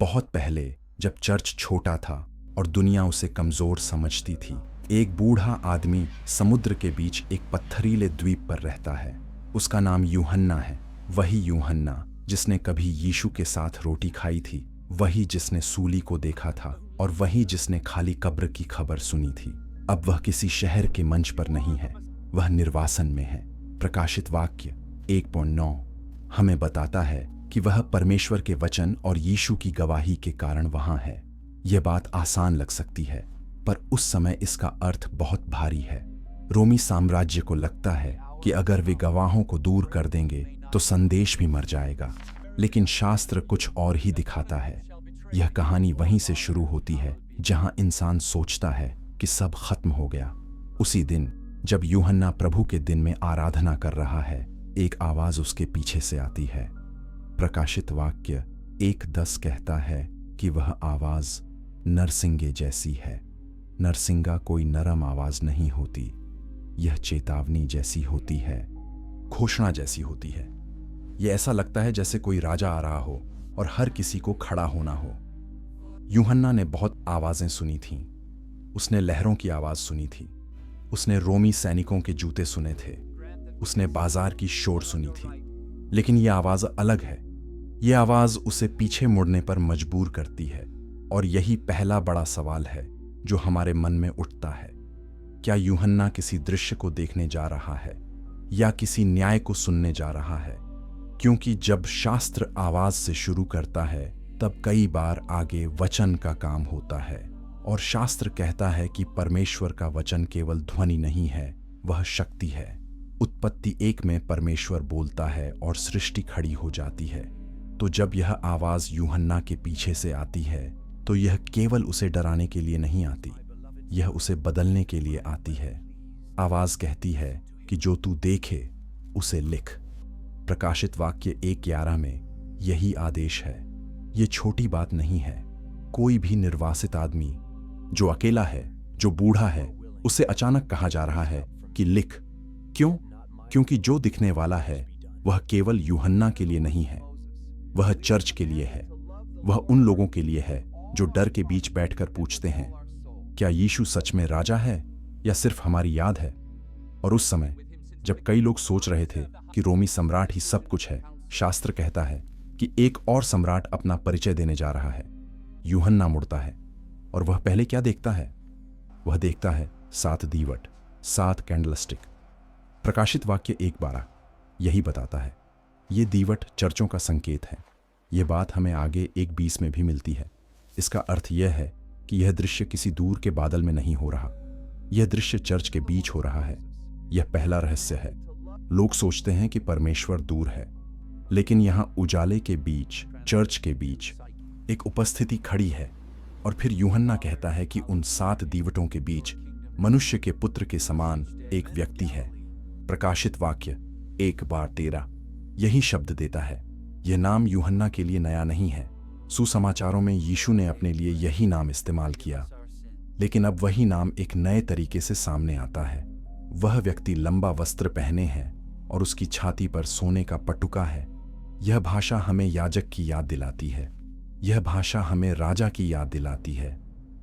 बहुत पहले, जब चर्च छोटा था और दुनिया उसे कमजोर समझती थी, एक बूढ़ा आदमी समुद्र के बीच एक पत्थरीले द्वीप पर रहता है। उसका नाम यूहन्ना है। वही यूहन्ना जिसने कभी यीशु के साथ रोटी खाई थी, वही जिसने सूली को देखा था और वही जिसने खाली कब्र की खबर सुनी थी। अब वह किसी शहर के मंच पर नहीं है, वह निर्वासन में है। प्रकाशित वाक्य 1:9 हमें बताता है कि वह परमेश्वर के वचन और यीशु की गवाही के कारण वहां है। यह बात आसान लग सकती है, पर उस समय इसका अर्थ बहुत भारी है। रोमी साम्राज्य को लगता है कि अगर वे गवाहों को दूर कर देंगे तो संदेश भी मर जाएगा, लेकिन शास्त्र कुछ और ही दिखाता है। यह कहानी वहीं से शुरू होती है जहां इंसान सोचता है कि सब खत्म हो गया। उसी दिन जब यूहन्ना प्रभु के दिन में आराधना कर रहा है, एक आवाज उसके पीछे से आती है। प्रकाशित वाक्य 1:10 कहता है कि वह आवाज नरसिंगे जैसी है। नरसिंगा कोई नरम आवाज नहीं होती, यह चेतावनी जैसी होती है, घोषणा जैसी होती है। यह ऐसा लगता है जैसे कोई राजा आ रहा हो और हर किसी को खड़ा होना हो। यूहन्ना ने बहुत आवाजें सुनी थीं। उसने लहरों की आवाज सुनी थी, उसने रोमी सैनिकों के जूते सुने थे, उसने बाजार की शोर सुनी थी। लेकिन यह आवाज अलग है। यह आवाज उसे पीछे मुड़ने पर मजबूर करती है। और यही पहला बड़ा सवाल है जो हमारे मन में उठता है। क्या यूहन्ना किसी दृश्य को देखने जा रहा है या किसी न्याय को सुनने जा रहा है? क्योंकि जब शास्त्र आवाज से शुरू करता है, तब कई बार आगे वचन का काम होता है। और शास्त्र कहता है कि परमेश्वर का वचन केवल ध्वनि नहीं है, वह शक्ति है। उत्पत्ति 1 में परमेश्वर बोलता है और सृष्टि खड़ी हो जाती है। तो जब यह आवाज यूहन्ना के पीछे से आती है, तो यह केवल उसे डराने के लिए नहीं आती, यह उसे बदलने के लिए आती है। आवाज कहती है कि जो तू देखे उसे लिख। प्रकाशित वाक्य 1:11 में यही आदेश है। यह छोटी बात नहीं है। कोई भी निर्वासित आदमी जो अकेला है, जो बूढ़ा है, उसे अचानक कहा जा रहा है कि लिख। क्यों? क्योंकि जो दिखने वाला है वह केवल यूहन्ना के लिए नहीं है, वह चर्च के लिए है। वह उन लोगों के लिए है जो डर के बीच बैठकर पूछते हैं, क्या यीशु सच में राजा है या सिर्फ हमारी याद है? और उस समय जब कई लोग सोच रहे थे कि रोमी सम्राट ही सब कुछ है, शास्त्र कहता है कि एक और सम्राट अपना परिचय देने जा रहा है। यूहन्ना मुड़ता है और वह पहले क्या देखता है? वह देखता है 7 दीवट, 7 कैंडलस्टिक। प्रकाशित वाक्य 1:12 यही बताता है। ये दीवट चर्चों का संकेत है। यह बात हमें आगे 1:20 में भी मिलती है। इसका अर्थ यह है कि यह दृश्य किसी दूर के बादल में नहीं हो रहा, यह दृश्य चर्च के बीच हो रहा है। यह पहला रहस्य है। लोग सोचते हैं कि परमेश्वर दूर है, लेकिन यहाँ उजाले के बीच, चर्च के बीच एक उपस्थिति खड़ी है। और फिर यूहन्ना कहता है कि उन 7 दीवटों के बीच मनुष्य के पुत्र के समान एक व्यक्ति है। प्रकाशित वाक्य 1:13 यही शब्द देता है। यह नाम यूहन्ना के लिए नया नहीं है। सुसमाचारों में यीशु ने अपने लिए यही नाम इस्तेमाल किया, लेकिन अब वही नाम एक नए तरीके से सामने आता है। वह व्यक्ति लंबा वस्त्र पहने है और उसकी छाती पर सोने का पटुका है। यह भाषा हमें याजक की याद दिलाती है, यह भाषा हमें राजा की याद दिलाती है।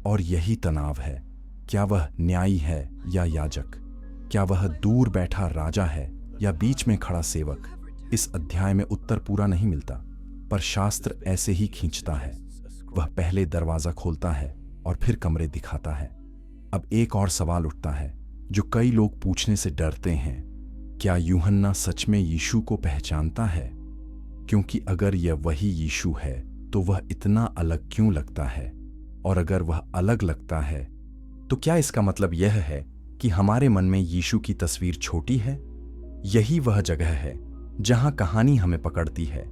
और यही तनाव है। क्या वह न्यायी है या याजक? क्या वह दूर बैठा राजा है या बीच में खड़ा सेवक? इस अध्याय में उत्तर पूरा नहीं मिलता, पर शास्त्र ऐसे ही खींचता है। वह पहले दरवाजा खोलता है और फिर कमरे दिखाता है। अब एक और सवाल उठता है जो कई लोग पूछने से डरते हैं। क्या यूहन्ना सच में यीशु को पहचानता है? क्योंकि अगर यह वही यीशु है तो वह इतना अलग क्यों लगता है? और अगर वह अलग लगता है तो क्या इसका मतलब यह है कि हमारे मन में यीशु की तस्वीर छोटी है? यही वह जगह है जहां कहानी हमें पकड़ती है,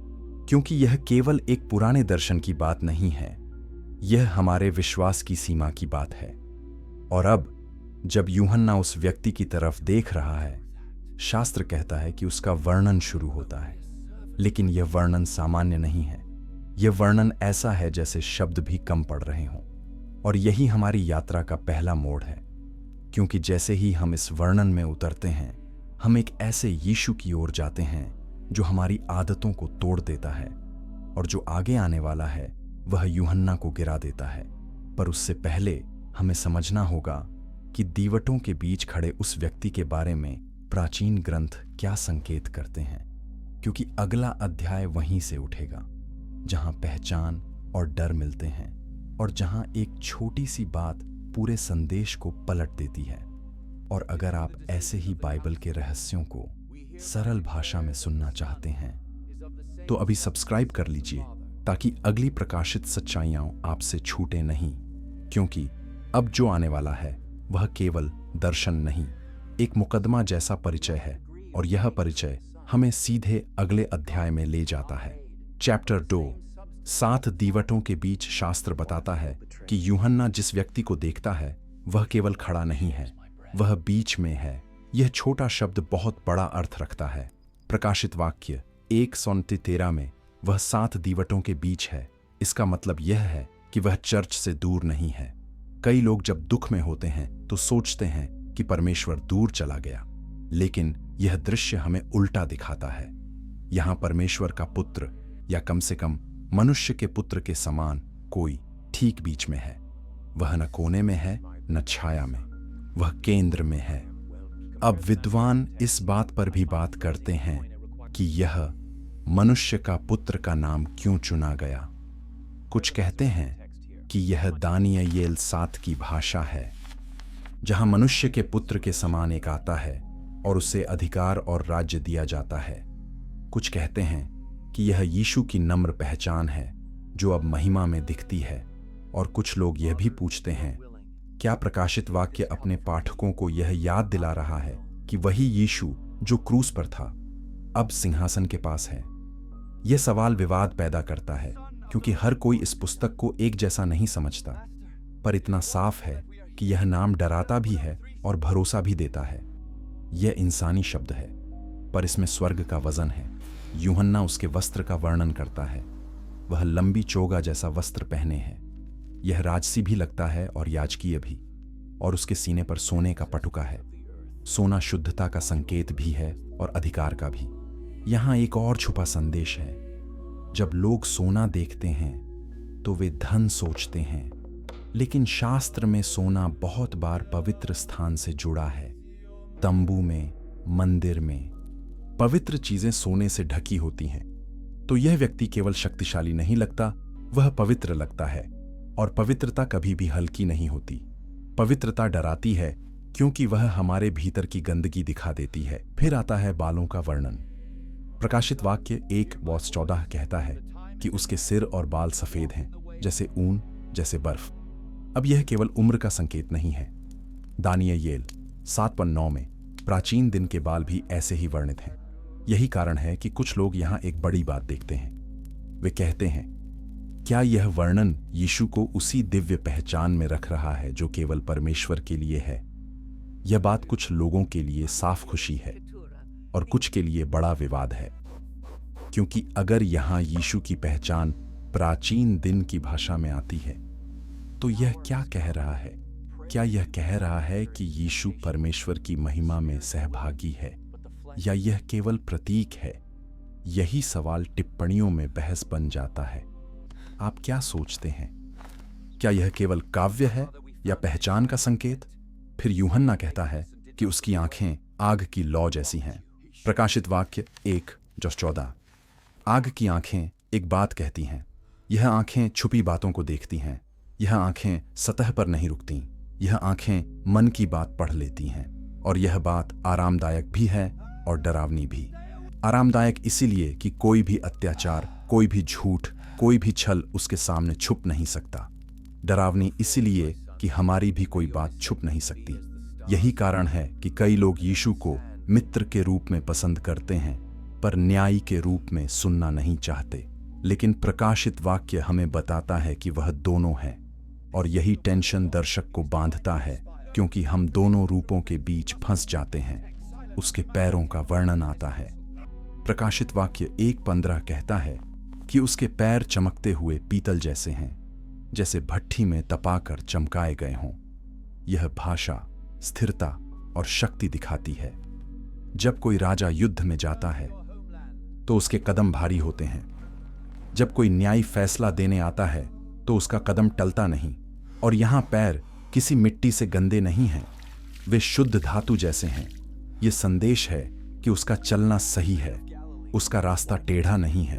क्योंकि यह केवल एक पुराने दर्शन की बात नहीं है, यह हमारे विश्वास की सीमा की बात है। और अब जब यूहन्ना उस व्यक्ति की तरफ देख रहा है, शास्त्र कहता है कि उसका वर्णन शुरू होता है। लेकिन यह वर्णन सामान्य नहीं है। यह वर्णन ऐसा है जैसे शब्द भी कम पड़ रहे हों। और यही हमारी यात्रा का पहला मोड़ है, क्योंकि जैसे ही हम इस वर्णन में उतरते हैं, हम एक ऐसे यीशु की ओर जाते हैं जो हमारी आदतों को तोड़ देता है। और जो आगे आने वाला है वह यूहन्ना को गिरा देता है। पर उससे पहले हमें समझना होगा कि दीवटों के बीच खड़े उस व्यक्ति के बारे में प्राचीन ग्रंथ क्या संकेत करते हैं, क्योंकि अगला अध्याय वहीं से उठेगा जहां पहचान और डर मिलते हैं और जहां एक छोटी सी बात पूरे संदेश को पलट देती है। और अगर आप ऐसे ही बाइबल के रहस्यों को सरल भाषा में सुनना चाहते हैं तो अभी सब्सक्राइब कर लीजिए ताकि अगली प्रकाशित सच्चाइयां आपसे छूटे नहीं, क्योंकि अब जो आने वाला है वह केवल दर्शन नहीं, एक मुकदमा जैसा परिचय है। और यह परिचय हमें सीधे अगले अध्याय में ले जाता है। चैप्टर 2, 7 दीवटों के बीच। शास्त्र बताता है कि यूहन्ना जिस व्यक्ति को देखता है वह केवल खड़ा नहीं है, वह बीच में है। यह छोटा शब्द बहुत बड़ा अर्थ रखता है। प्रकाशित वाक्य 1:13 में वह 7 दीवटों के बीच है। इसका मतलब यह है कि वह चर्च से दूर नहीं है। कई लोग जब दुख में होते हैं तो सोचते हैं कि परमेश्वर दूर चला गया, लेकिन यह दृश्य हमें उल्टा दिखाता है। यहां परमेश्वर का पुत्र, या कम से कम मनुष्य के पुत्र के समान कोई ठीक बीच में है। वह न कोने में है न छाया में, वह केंद्र में है। अब विद्वान इस बात पर भी बात करते हैं कि यह मनुष्य का पुत्र का नाम क्यों चुना गया। कुछ कहते हैं कि यह दानियेल 7 की भाषा है, जहां मनुष्य के पुत्र के समान एक आता है और उसे अधिकार और राज्य दिया जाता है। कुछ कहते हैं कि यह यीशु की नम्र पहचान है जो अब महिमा में दिखती है। और कुछ लोग यह भी पूछते हैं, क्या प्रकाशित वाक्य अपने पाठकों को यह याद दिला रहा है कि वही यीशु जो क्रूस पर था अब सिंहासन के पास है। यह सवाल विवाद पैदा करता है, क्योंकि हर कोई इस पुस्तक को एक जैसा नहीं समझता। पर इतना साफ है कि यह नाम डराता भी है और भरोसा भी देता है। यह इंसानी शब्द है, पर इसमें स्वर्ग का वजन है। यूहन्ना उसके वस्त्र का वर्णन करता है। वह लंबी चोगा जैसा वस्त्र पहने है। यह राजसी भी लगता है और याजकीय भी। और उसके सीने पर सोने का पटुका है। सोना शुद्धता का संकेत भी है और अधिकार का भी। यहां एक और छुपा संदेश है। जब लोग सोना देखते हैं तो वे धन सोचते हैं, लेकिन शास्त्र में सोना बहुत बार पवित्र स्थान से जुड़ा है। तंबू में, मंदिर में पवित्र चीजें सोने से ढकी होती हैं। तो यह व्यक्ति केवल शक्तिशाली नहीं लगता, वह पवित्र लगता है। और पवित्रता कभी भी हल्की नहीं होती। पवित्रता डराती है, क्योंकि वह हमारे भीतर की गंदगी दिखा देती है। फिर आता है बालों का वर्णन। प्रकाशित वाक्य 1:14 कहता है कि उसके सिर और बाल सफेद हैं, जैसे ऊन, जैसे बर्फ। अब यह केवल उम्र का संकेत नहीं है। दानियेल 7:9 में प्राचीन दिन के बाल भी ऐसे ही वर्णित हैं। यही कारण है कि कुछ लोग यहां एक बड़ी बात देखते हैं। वे कहते हैं, क्या यह वर्णन यीशु को उसी दिव्य पहचान में रख रहा है जो केवल परमेश्वर के लिए है? यह बात कुछ लोगों के लिए साफ खुशी है और कुछ के लिए बड़ा विवाद है, क्योंकि अगर यहां यीशु की पहचान प्राचीन दिन की भाषा में आती है तो यह क्या कह रहा है? क्या यह कह रहा है कि यीशु परमेश्वर की महिमा में सहभागी है, या यह केवल प्रतीक है? यही सवाल टिप्पणियों में बहस बन जाता है। आप क्या सोचते हैं? क्या यह केवल काव्य है या पहचान का संकेत? फिर यूहन्ना कहता है कि उसकी आंखें आग की लौ जैसी हैं। प्रकाशित वाक्य 1:14। आग की आंखें एक बात कहती हैं। यह आंखें छुपी बातों को देखती हैं। यह आंखें सतह पर नहीं रुकती। यह आंखें मन की बात पढ़ लेती हैं। और यह बात आरामदायक भी है और डरावनी भी। आरामदायक इसीलिए कि कोई भी अत्याचार, कोई भी झूठ, कोई भी छल उसके सामने छुप नहीं सकता। डरावनी इसलिए कि हमारी भी कोई बात छुप नहीं सकती। यही कारण है कि कई लोग यीशु को मित्र के रूप में पसंद करते हैं, पर न्यायी के रूप में सुनना नहीं चाहते। लेकिन प्रकाशित वाक्य हमें बताता है कि वह दोनों है। और यही टेंशन दर्शक को बांधता है, क्योंकि हम दोनों रूपों के बीच फंस जाते हैं। उसके पैरों का वर्णन आता है। प्रकाशित वाक्य 1:15 कहता है कि उसके पैर चमकते हुए पीतल जैसे हैं, जैसे भट्ठी में तपाकर चमकाए गए हों। यह भाषा स्थिरता और शक्ति दिखाती है। जब कोई राजा युद्ध में जाता है तो उसके कदम भारी होते हैं। जब कोई न्यायी फैसला देने आता है तो उसका कदम टलता नहीं। और यहाँ पैर किसी मिट्टी से गंदे नहीं हैं, वे शुद्ध धातु जैसे हैं। ये संदेश है कि उसका चलना सही है, उसका रास्ता टेढ़ा नहीं है।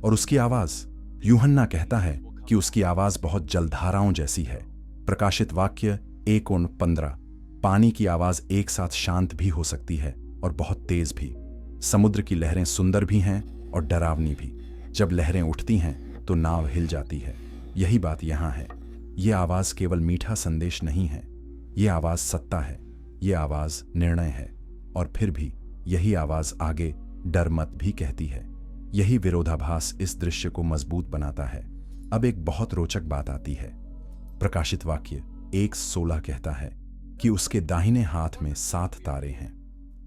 और उसकी आवाज, यूहन्ना कहता है कि उसकी आवाज बहुत जलधाराओं जैसी है। प्रकाशित वाक्य 1:15। पानी की आवाज एक साथ शांत भी हो सकती है और बहुत तेज भी। समुद्र की लहरें सुंदर भी हैं और डरावनी भी। जब लहरें उठती हैं तो नाव हिल जाती है। यही बात यहाँ है। ये आवाज केवल मीठा संदेश नहीं है, ये आवाज सत्ता है, ये आवाज निर्णय है। और फिर भी यही आवाज आगे डर मत भी कहती है। यही विरोधाभास इस दृश्य को मजबूत बनाता है। अब एक बहुत रोचक बात आती है। प्रकाशित वाक्य 1:16 कहता है कि उसके दाहिने हाथ में 7 तारे हैं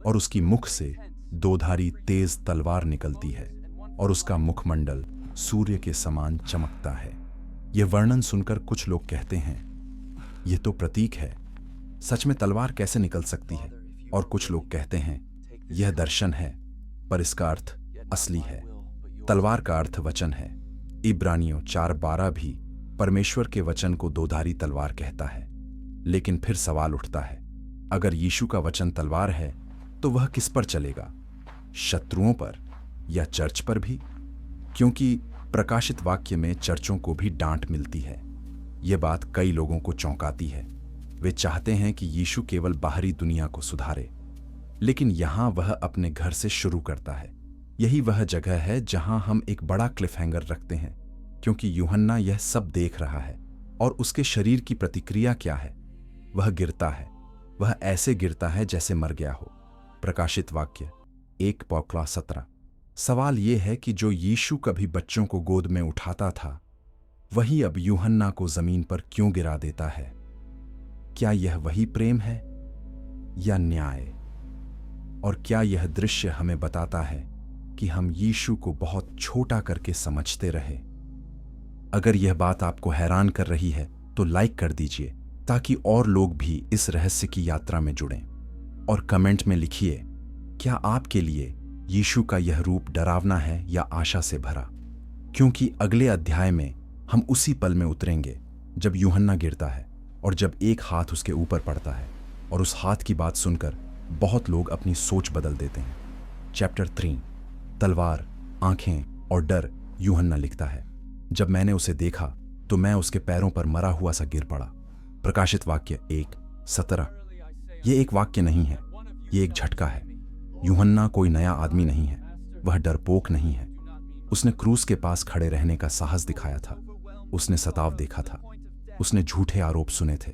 और उसकी मुख से 2धारी तेज तलवार निकलती है और उसका मुखमंडल सूर्य के समान चमकता है। यह वर्णन सुनकर कुछ लोग कहते हैं, यह तो प्रतीक है, सच में तलवार कैसे निकल सकती है? और कुछ लोग कहते हैं, यह दर्शन है, पर इसका अर्थ असली है। तलवार का अर्थ वचन है। इब्रानियों 4:12 भी परमेश्वर के वचन को 2धारी तलवार कहता है। लेकिन फिर सवाल उठता है, अगर यीशु का वचन तलवार है तो वह किस पर चलेगा? शत्रुओं पर या चर्च पर भी? क्योंकि प्रकाशित वाक्य में चर्चों को भी डांट मिलती है। यह बात कई लोगों को चौंकाती है। वे चाहते हैं कि यीशु केवल बाहरी दुनिया को सुधारे, लेकिन यहां वह अपने घर से शुरू करता है। यही वह जगह है जहां हम एक बड़ा क्लिफहैंगर रखते हैं, क्योंकि यूहन्ना यह सब देख रहा है। और उसके शरीर की प्रतिक्रिया क्या है? वह गिरता है। वह ऐसे गिरता है जैसे मर गया हो। प्रकाशित वाक्य 1:17। सवाल यह है कि जो यीशु कभी बच्चों को गोद में उठाता था, वही अब यूहन्ना को जमीन पर क्यों गिरा देता है? क्या यह वही प्रेम है या न्याय? और क्या यह दृश्य हमें बताता है कि हम यीशु को बहुत छोटा करके समझते रहे? अगर यह बात आपको हैरान कर रही है तो लाइक कर दीजिए, ताकि और लोग भी इस रहस्य की यात्रा में जुड़ें। और कमेंट में लिखिए, क्या आपके लिए यीशु का यह रूप डरावना है या आशा से भरा? क्योंकि अगले अध्याय में हम उसी पल में उतरेंगे जब यूहन्ना गिरता है और जब एक हाथ उसके ऊपर पड़ता है, और उस हाथ की बात सुनकर बहुत लोग अपनी सोच बदल देते हैं। चैप्टर 3, तलवार, आंखें और डर। यूहन्ना लिखता है, जब मैंने उसे देखा तो मैं उसके पैरों पर मरा हुआ सा गिर पड़ा। प्रकाशित वाक्य 1:17। ये एक वाक्य नहीं है, ये एक झटका है। यूहन्ना कोई नया आदमी नहीं है, वह डरपोक नहीं है। उसने क्रूस के पास खड़े रहने का साहस दिखाया था, उसने सताव देखा था, उसने झूठे आरोप सुने थे,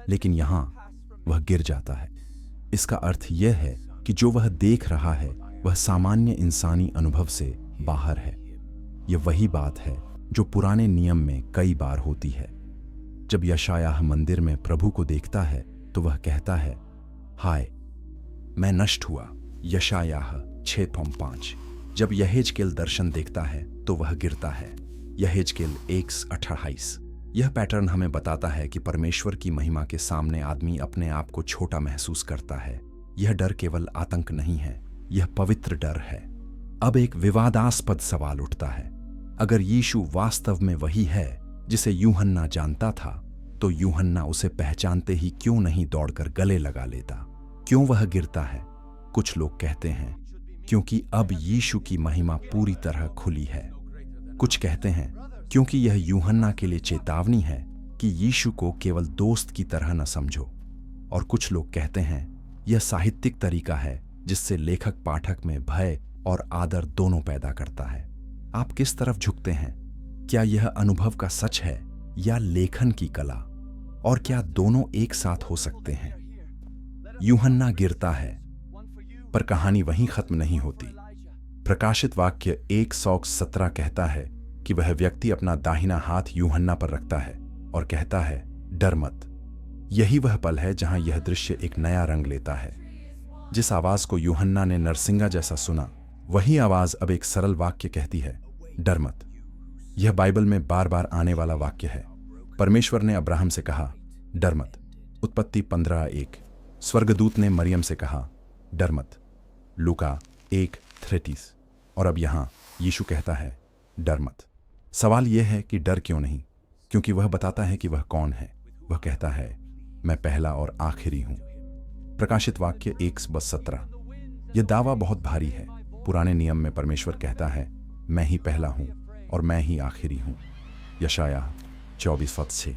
लेकिन यहां वह गिर जाता है। इसका अर्थ यह है कि जो वह देख रहा है वह सामान्य इंसानी अनुभव से बाहर है। यह वही बात है जो पुराने नियम में कई बार होती है। जब यशायाह मंदिर में प्रभु को देखता है तो वह कहता है, हाय मैं नष्ट हुआ। यशायाह 6:5। जब यहेजकेल दर्शन देखता है तो वह गिरता है। यहेजकेल 1:28। यह पैटर्न हमें बताता है कि परमेश्वर की महिमा के सामने आदमी अपने आप को छोटा महसूस करता है। यह डर केवल आतंक नहीं है, यह पवित्र डर है। अब एक विवादास्पद सवाल उठता है, अगर यीशु वास्तव में वही है जिसे यूहन्ना जानता था, तो यूहन्ना उसे पहचानते ही क्यों नहीं दौड़कर गले लगा लेता? क्यों वह गिरता है? कुछ लोग कहते हैं क्योंकि अब यीशु की महिमा पूरी तरह खुली है। कुछ कहते हैं क्योंकि यह यूहन्ना के लिए चेतावनी है कि यीशु को केवल दोस्त की तरह न समझो। और कुछ लोग कहते हैं यह साहित्यिक तरीका है जिससे लेखक पाठक में भय और आदर दोनों पैदा करता है। आप किस तरफ झुकते हैं? क्या यह अनुभव का सच है या लेखन की कला? और क्या दोनों एक साथ हो सकते हैं? यूहन्ना गिरता है, पर कहानी वहीं खत्म नहीं होती। प्रकाशित वाक्य 1:17 कहता है कि वह व्यक्ति अपना दाहिना हाथ यूहन्ना पर रखता है और कहता है, डर मत। यही वह पल है जहां यह दृश्य एक नया रंग लेता है। जिस आवाज को यूहन्ना ने नरसिंगा जैसा सुना, वही आवाज अब एक सरल वाक्य कहती है, डर मत। यह बाइबल में बार बार आने वाला वाक्य है। परमेश्वर ने अब्राहम से कहा, डर मत। उत्पत्ति 15:1। स्वर्गदूत ने मरियम से कहा, डर मत। लूका 1:30। और अब यहां यीशु कहता है, डर मत। सवाल यह है कि डर क्यों नहीं? क्योंकि वह बताता है कि वह कौन है। वह कहता है, मैं पहला और आखिरी हूं। प्रकाशित वाक्य 1:17। यह दावा बहुत भारी है। पुराने नियम में परमेश्वर कहता है, मैं ही पहला हूं और मैं ही आखिरी हूं। यशायाह 24:6।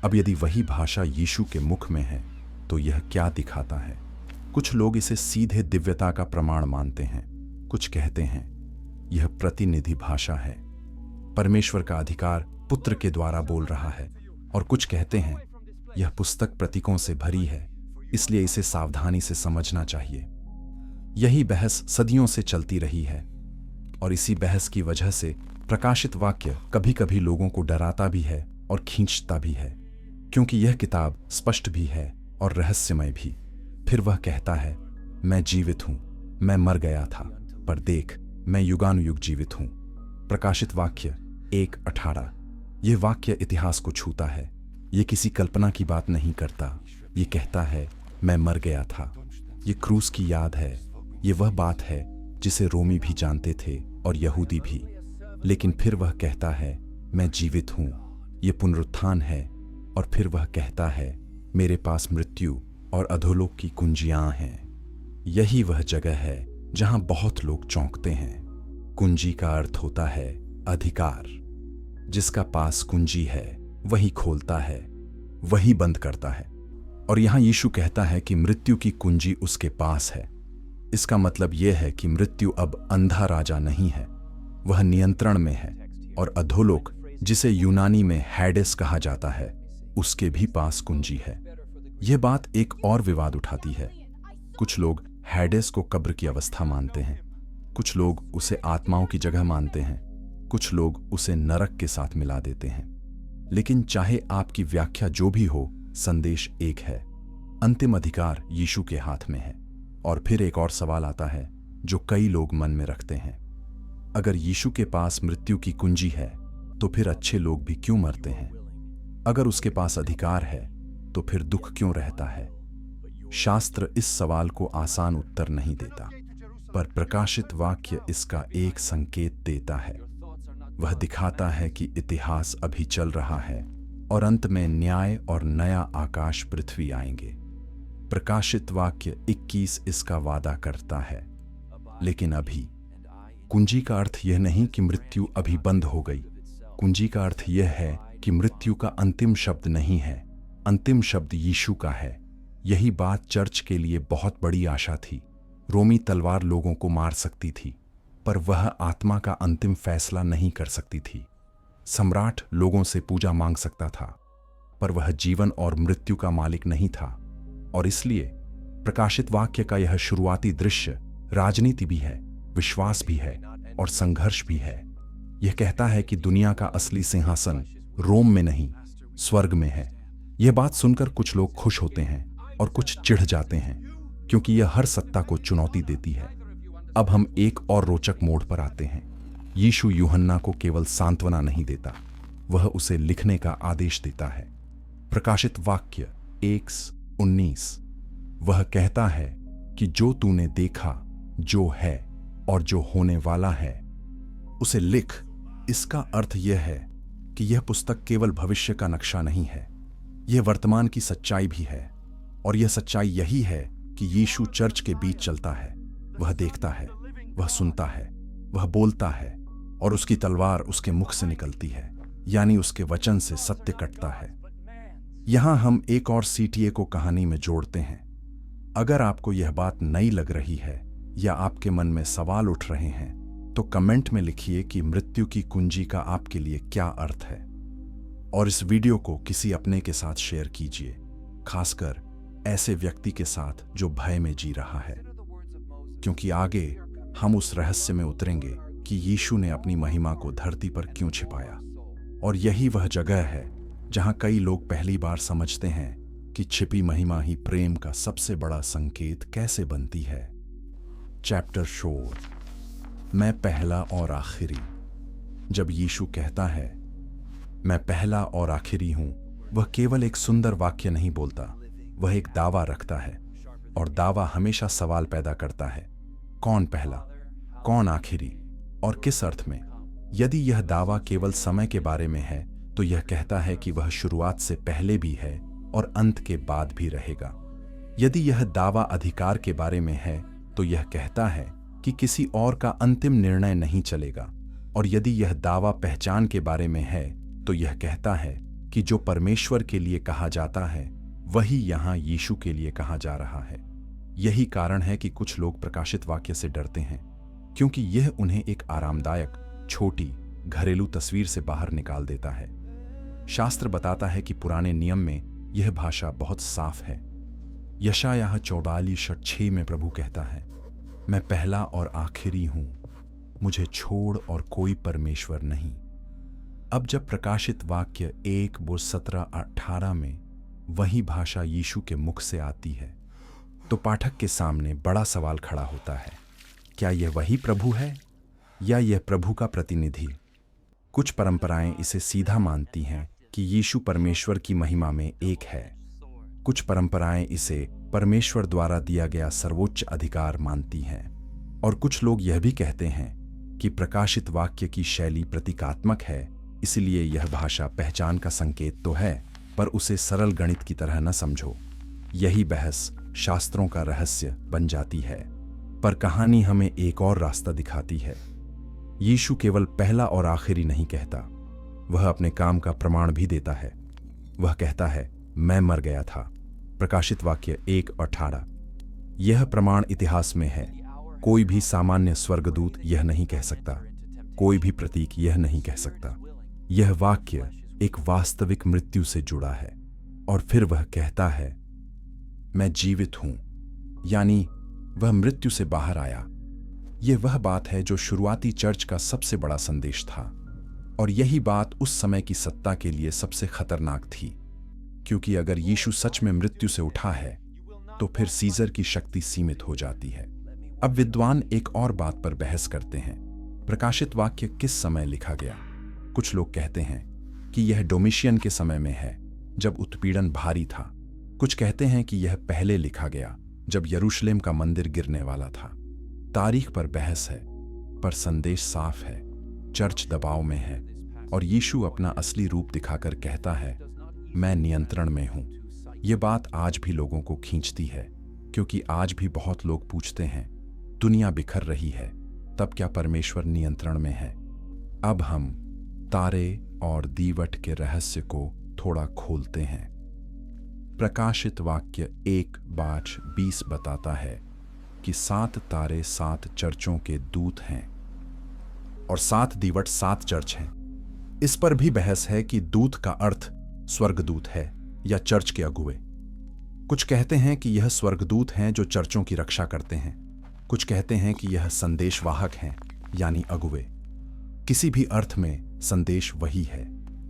अब यदि वही भाषा यीशु के मुख में है तो यह क्या दिखाता है? कुछ लोग इसे सीधे दिव्यता का प्रमाण मानते हैं। कुछ कहते हैं यह प्रतिनिधि भाषा है, परमेश्वर का अधिकार पुत्र के द्वारा बोल रहा है। और कुछ कहते हैं यह पुस्तक प्रतीकों से भरी है, इसलिए इसे सावधानी से समझना चाहिए। यही बहस सदियों से चलती रही है और इसी बहस की वजह से प्रकाशित वाक्य कभी कभी लोगों को डराता भी है और खींचता भी है, क्योंकि यह किताब स्पष्ट भी है और रहस्यमय भी। फिर वह कहता है, मैं जीवित हूं, मैं मर गया था, पर देख मैं युगानुयुग जीवित हूं। प्रकाशित वाक्य 1:18। यह वाक्य इतिहास को छूता है। यह किसी कल्पना की बात नहीं करता। ये कहता है, मैं मर गया था। ये क्रूस की याद है। ये वह बात है जिसे रोमी भी जानते थे और यहूदी भी। लेकिन फिर वह कहता है, मैं जीवित हूं। ये पुनरुत्थान है। और फिर वह कहता है, मेरे पास मृत्यु और अधोलोक की कुंजियां हैं। यही वह जगह है जहां बहुत लोग चौंकते हैं। कुंजी का अर्थ होता है अधिकार। जिसका पास कुंजी है वही खोलता है, वही बंद करता है। और यहां यीशु कहता है कि मृत्यु की कुंजी उसके पास है। इसका मतलब यह है कि मृत्यु अब अंधा राजा नहीं है, वह नियंत्रण में है। और अधोलोक, जिसे यूनानी में हैडेस कहा जाता है, उसके भी पास कुंजी है। यह बात एक और विवाद उठाती है। कुछ लोग हैडेस को कब्र की अवस्था मानते हैं, कुछ लोग उसे आत्माओं की जगह मानते हैं, कुछ लोग उसे नरक के साथ मिला देते हैं। लेकिन चाहे आपकी व्याख्या जो भी हो, संदेश एक है। अंतिम अधिकार यीशु के हाथ में है। और फिर एक और सवाल आता है जो कई लोग मन में रखते हैं। अगर यीशु के पास मृत्यु की कुंजी है तो फिर अच्छे लोग भी क्यों मरते हैं? अगर उसके पास अधिकार है तो फिर दुख क्यों रहता है? शास्त्र इस सवाल को आसान उत्तर नहीं देता, पर प्रकाशित वाक्य इसका एक संकेत देता है। वह दिखाता है कि इतिहास अभी चल रहा है और अंत में न्याय और नया आकाश पृथ्वी आएंगे। प्रकाशित वाक्य 21 इसका वादा करता है। लेकिन अभी कुंजी का अर्थ यह नहीं कि मृत्यु अभी बंद हो गई। कुंजी का अर्थ यह है कि मृत्यु का अंतिम शब्द नहीं है, अंतिम शब्द यीशु का है। यही बात चर्च के लिए बहुत बड़ी आशा थी। रोमी तलवार लोगों को मार सकती थी, पर वह आत्मा का अंतिम फैसला नहीं कर सकती थी। सम्राट लोगों से पूजा मांग सकता था, पर वह जीवन और मृत्यु का मालिक नहीं था। और इसलिए प्रकाशित वाक्य का यह शुरुआती दृश्य राजनीति भी है, विश्वास भी है और संघर्ष भी है। यह कहता है कि दुनिया का असली सिंहासन रोम में नहीं, स्वर्ग में है। यह बात सुनकर कुछ लोग खुश होते हैं और कुछ चिढ़ जाते हैं, क्योंकि यह हर सत्ता को चुनौती देती है। अब हम एक और रोचक मोड़ पर आते हैं। यीशु यूहन्ना को केवल सांत्वना नहीं देता, वह उसे लिखने का आदेश देता है। प्रकाशित वाक्य 1:19। वह कहता है कि जो तूने देखा, जो है और जो होने वाला है, उसे लिख। इसका अर्थ यह है कि यह पुस्तक केवल भविष्य का नक्शा नहीं है, यह वर्तमान की सच्चाई भी है। और यह सच्चाई यही है कि यीशु चर्च के बीच चलता है। वह देखता है, वह सुनता है, वह बोलता है, और उसकी तलवार उसके मुख से निकलती है, यानी उसके वचन से सत्य कटता है। यहां हम एक और सीटीए को कहानी में जोड़ते हैं। अगर आपको यह बात नई लग रही है या आपके मन में सवाल उठ रहे हैं, तो कमेंट में लिखिए कि मृत्यु की कुंजी का आपके लिए क्या अर्थ है। और इस वीडियो को किसी अपने के साथ शेयर कीजिए, खासकर ऐसे व्यक्ति के साथ जो भय में जी रहा है, क्योंकि आगे हम उस रहस्य में उतरेंगे कि यीशु ने अपनी महिमा को धरती पर क्यों छिपाया। और यही वह जगह है जहां कई लोग पहली बार समझते हैं कि छिपी महिमा ही प्रेम का सबसे बड़ा संकेत कैसे बनती है। चैप्टर 4। मैं पहला और आखिरी। जब यीशु कहता है मैं पहला और आखिरी हूं, वह केवल एक सुंदर वाक्य नहीं बोलता, वह एक दावा रखता है। और दावा हमेशा सवाल पैदा करता है, कौन पहला, कौन आखिरी और किस अर्थ में? यदि यह दावा केवल समय के बारे में है तो यह कहता है कि वह शुरुआत से पहले भी है और अंत के बाद भी रहेगा। यदि यह दावा अधिकार के बारे में है तो यह कहता है कि किसी और का अंतिम निर्णय नहीं चलेगा, और यदि यह दावा पहचान के बारे में है तो यह कहता है कि जो परमेश्वर के लिए कहा जाता है वही यहाँ यीशु के लिए कहा जा रहा है। यही कारण है कि कुछ लोग प्रकाशित वाक्य से डरते हैं, क्योंकि यह उन्हें एक आरामदायक, छोटी, घरेलू तस्वीर से बाहर निकाल देता है। शास्त्र बताता है कि पुराने नियम में यह भाषा बहुत साफ है। यशायाह 44:6 में प्रभु कहता है, मैं पहला और आखिरी हूं, मुझे छोड़ और कोई परमेश्वर नहीं। अब जब प्रकाशित वाक्य 1:17-18 में वही भाषा यीशु के मुख से आती है तो पाठक के सामने बड़ा सवाल खड़ा होता है, क्या यह वही प्रभु है या यह प्रभु का प्रतिनिधि? कुछ परंपराएं इसे सीधा मानती हैं कि यीशु परमेश्वर की महिमा में एक है। कुछ परंपराएं इसे परमेश्वर द्वारा दिया गया सर्वोच्च अधिकार मानती हैं, और कुछ लोग यह भी कहते हैं कि प्रकाशित वाक्य की शैली प्रतीकात्मक है, इसलिए यह भाषा पहचान का संकेत तो है, पर उसे सरल गणित की तरह न समझो। यही बहस शास्त्रों का रहस्य बन जाती है, पर कहानी हमें एक और रास्ता दिखाती है। यीशु केवल पहला और आखिरी नहीं कहता, वह अपने काम का प्रमाण भी देता है। वह कहता है, मैं मर गया था। प्रकाशित वाक्य 1:18। यह प्रमाण इतिहास में है। कोई भी सामान्य स्वर्गदूत यह नहीं कह सकता, कोई भी प्रतीक यह नहीं कह सकता। यह वाक्य एक वास्तविक मृत्यु से जुड़ा है, और फिर वह कहता है, मैं जीवित हूं, यानी वह मृत्यु से बाहर आया। यह वह बात है जो शुरुआती चर्च का सबसे बड़ा संदेश था, और यही बात उस समय की सत्ता के लिए सबसे खतरनाक थी, क्योंकि अगर यीशु सच में मृत्यु से उठा है तो फिर सीजर की शक्ति सीमित हो जाती है। अब विद्वान एक और बात पर बहस करते हैं, प्रकाशित वाक्य किस समय लिखा गया? कुछ लोग कहते हैं कि यह डोमिशियन के समय में है, जब उत्पीड़न भारी था। कुछ कहते हैं कि यह पहले लिखा गया, जब यरूशलेम का मंदिर गिरने वाला था। तारीख पर बहस है, पर संदेश साफ है। चर्च दबाव में है, और यीशु अपना असली रूप दिखाकर कहता है, मैं नियंत्रण में हूं। यह बात आज भी लोगों को खींचती है, क्योंकि आज भी बहुत लोग पूछते हैं, दुनिया बिखर रही है, तब क्या परमेश्वर नियंत्रण में है? अब हम तारे और दीवट के रहस्य को थोड़ा खोलते हैं। प्रकाशित वाक्य 1:20 बताता है कि 7 तारे 7 चर्चों के दूत हैं, और 7 दीवट 7 चर्च हैं। इस पर भी बहस है कि दूत का अर्थ स्वर्गदूत है या चर्च के अगुवे। कुछ कहते हैं कि यह स्वर्गदूत हैं जो चर्चों की रक्षा करते हैं। कुछ कहते हैं कि यह संदेशवाहक हैं, यानी अगुवे। किसी भी अर्थ में संदेश वही है।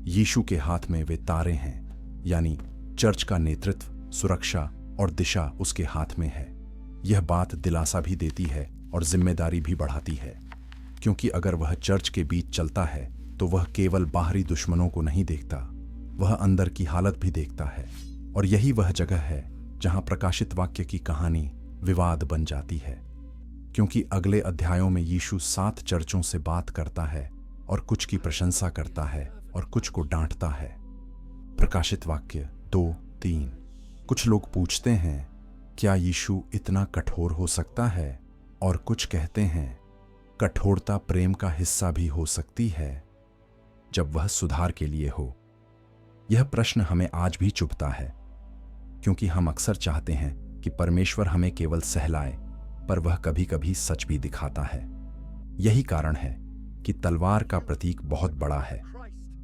यीशु के हाथ में वे तारे हैं, यानी चर्च का नेतृत्व, सुरक्षा और दिशा उसके हाथ में है। यह बात दिलासा भी देती है और जिम्मेदारी भी बढ़ाती है, क्योंकि अगर वह चर्च के बीच चलता है तो वह केवल बाहरी दुश्मनों को नहीं देखता, वह अंदर की हालत भी देखता है। और यही वह जगह है जहां प्रकाशित वाक्य की कहानी विवाद बन जाती है, क्योंकि अगले अध्यायों में यीशु 7 चर्चों से बात करता है, और कुछ की प्रशंसा करता है और कुछ को डांटता है। प्रकाशित वाक्य 2:3। कुछ लोग पूछते हैं, क्या यीशु इतना कठोर हो सकता है? और कुछ कहते हैं, कठोरता प्रेम का हिस्सा भी हो सकती है, जब वह सुधार के लिए हो। यह प्रश्न हमें आज भी चुभता है, क्योंकि हम अक्सर चाहते हैं कि परमेश्वर हमें केवल सहलाए, पर वह कभी कभी सच भी दिखाता है। यही कारण है कि तलवार का प्रतीक बहुत बड़ा है।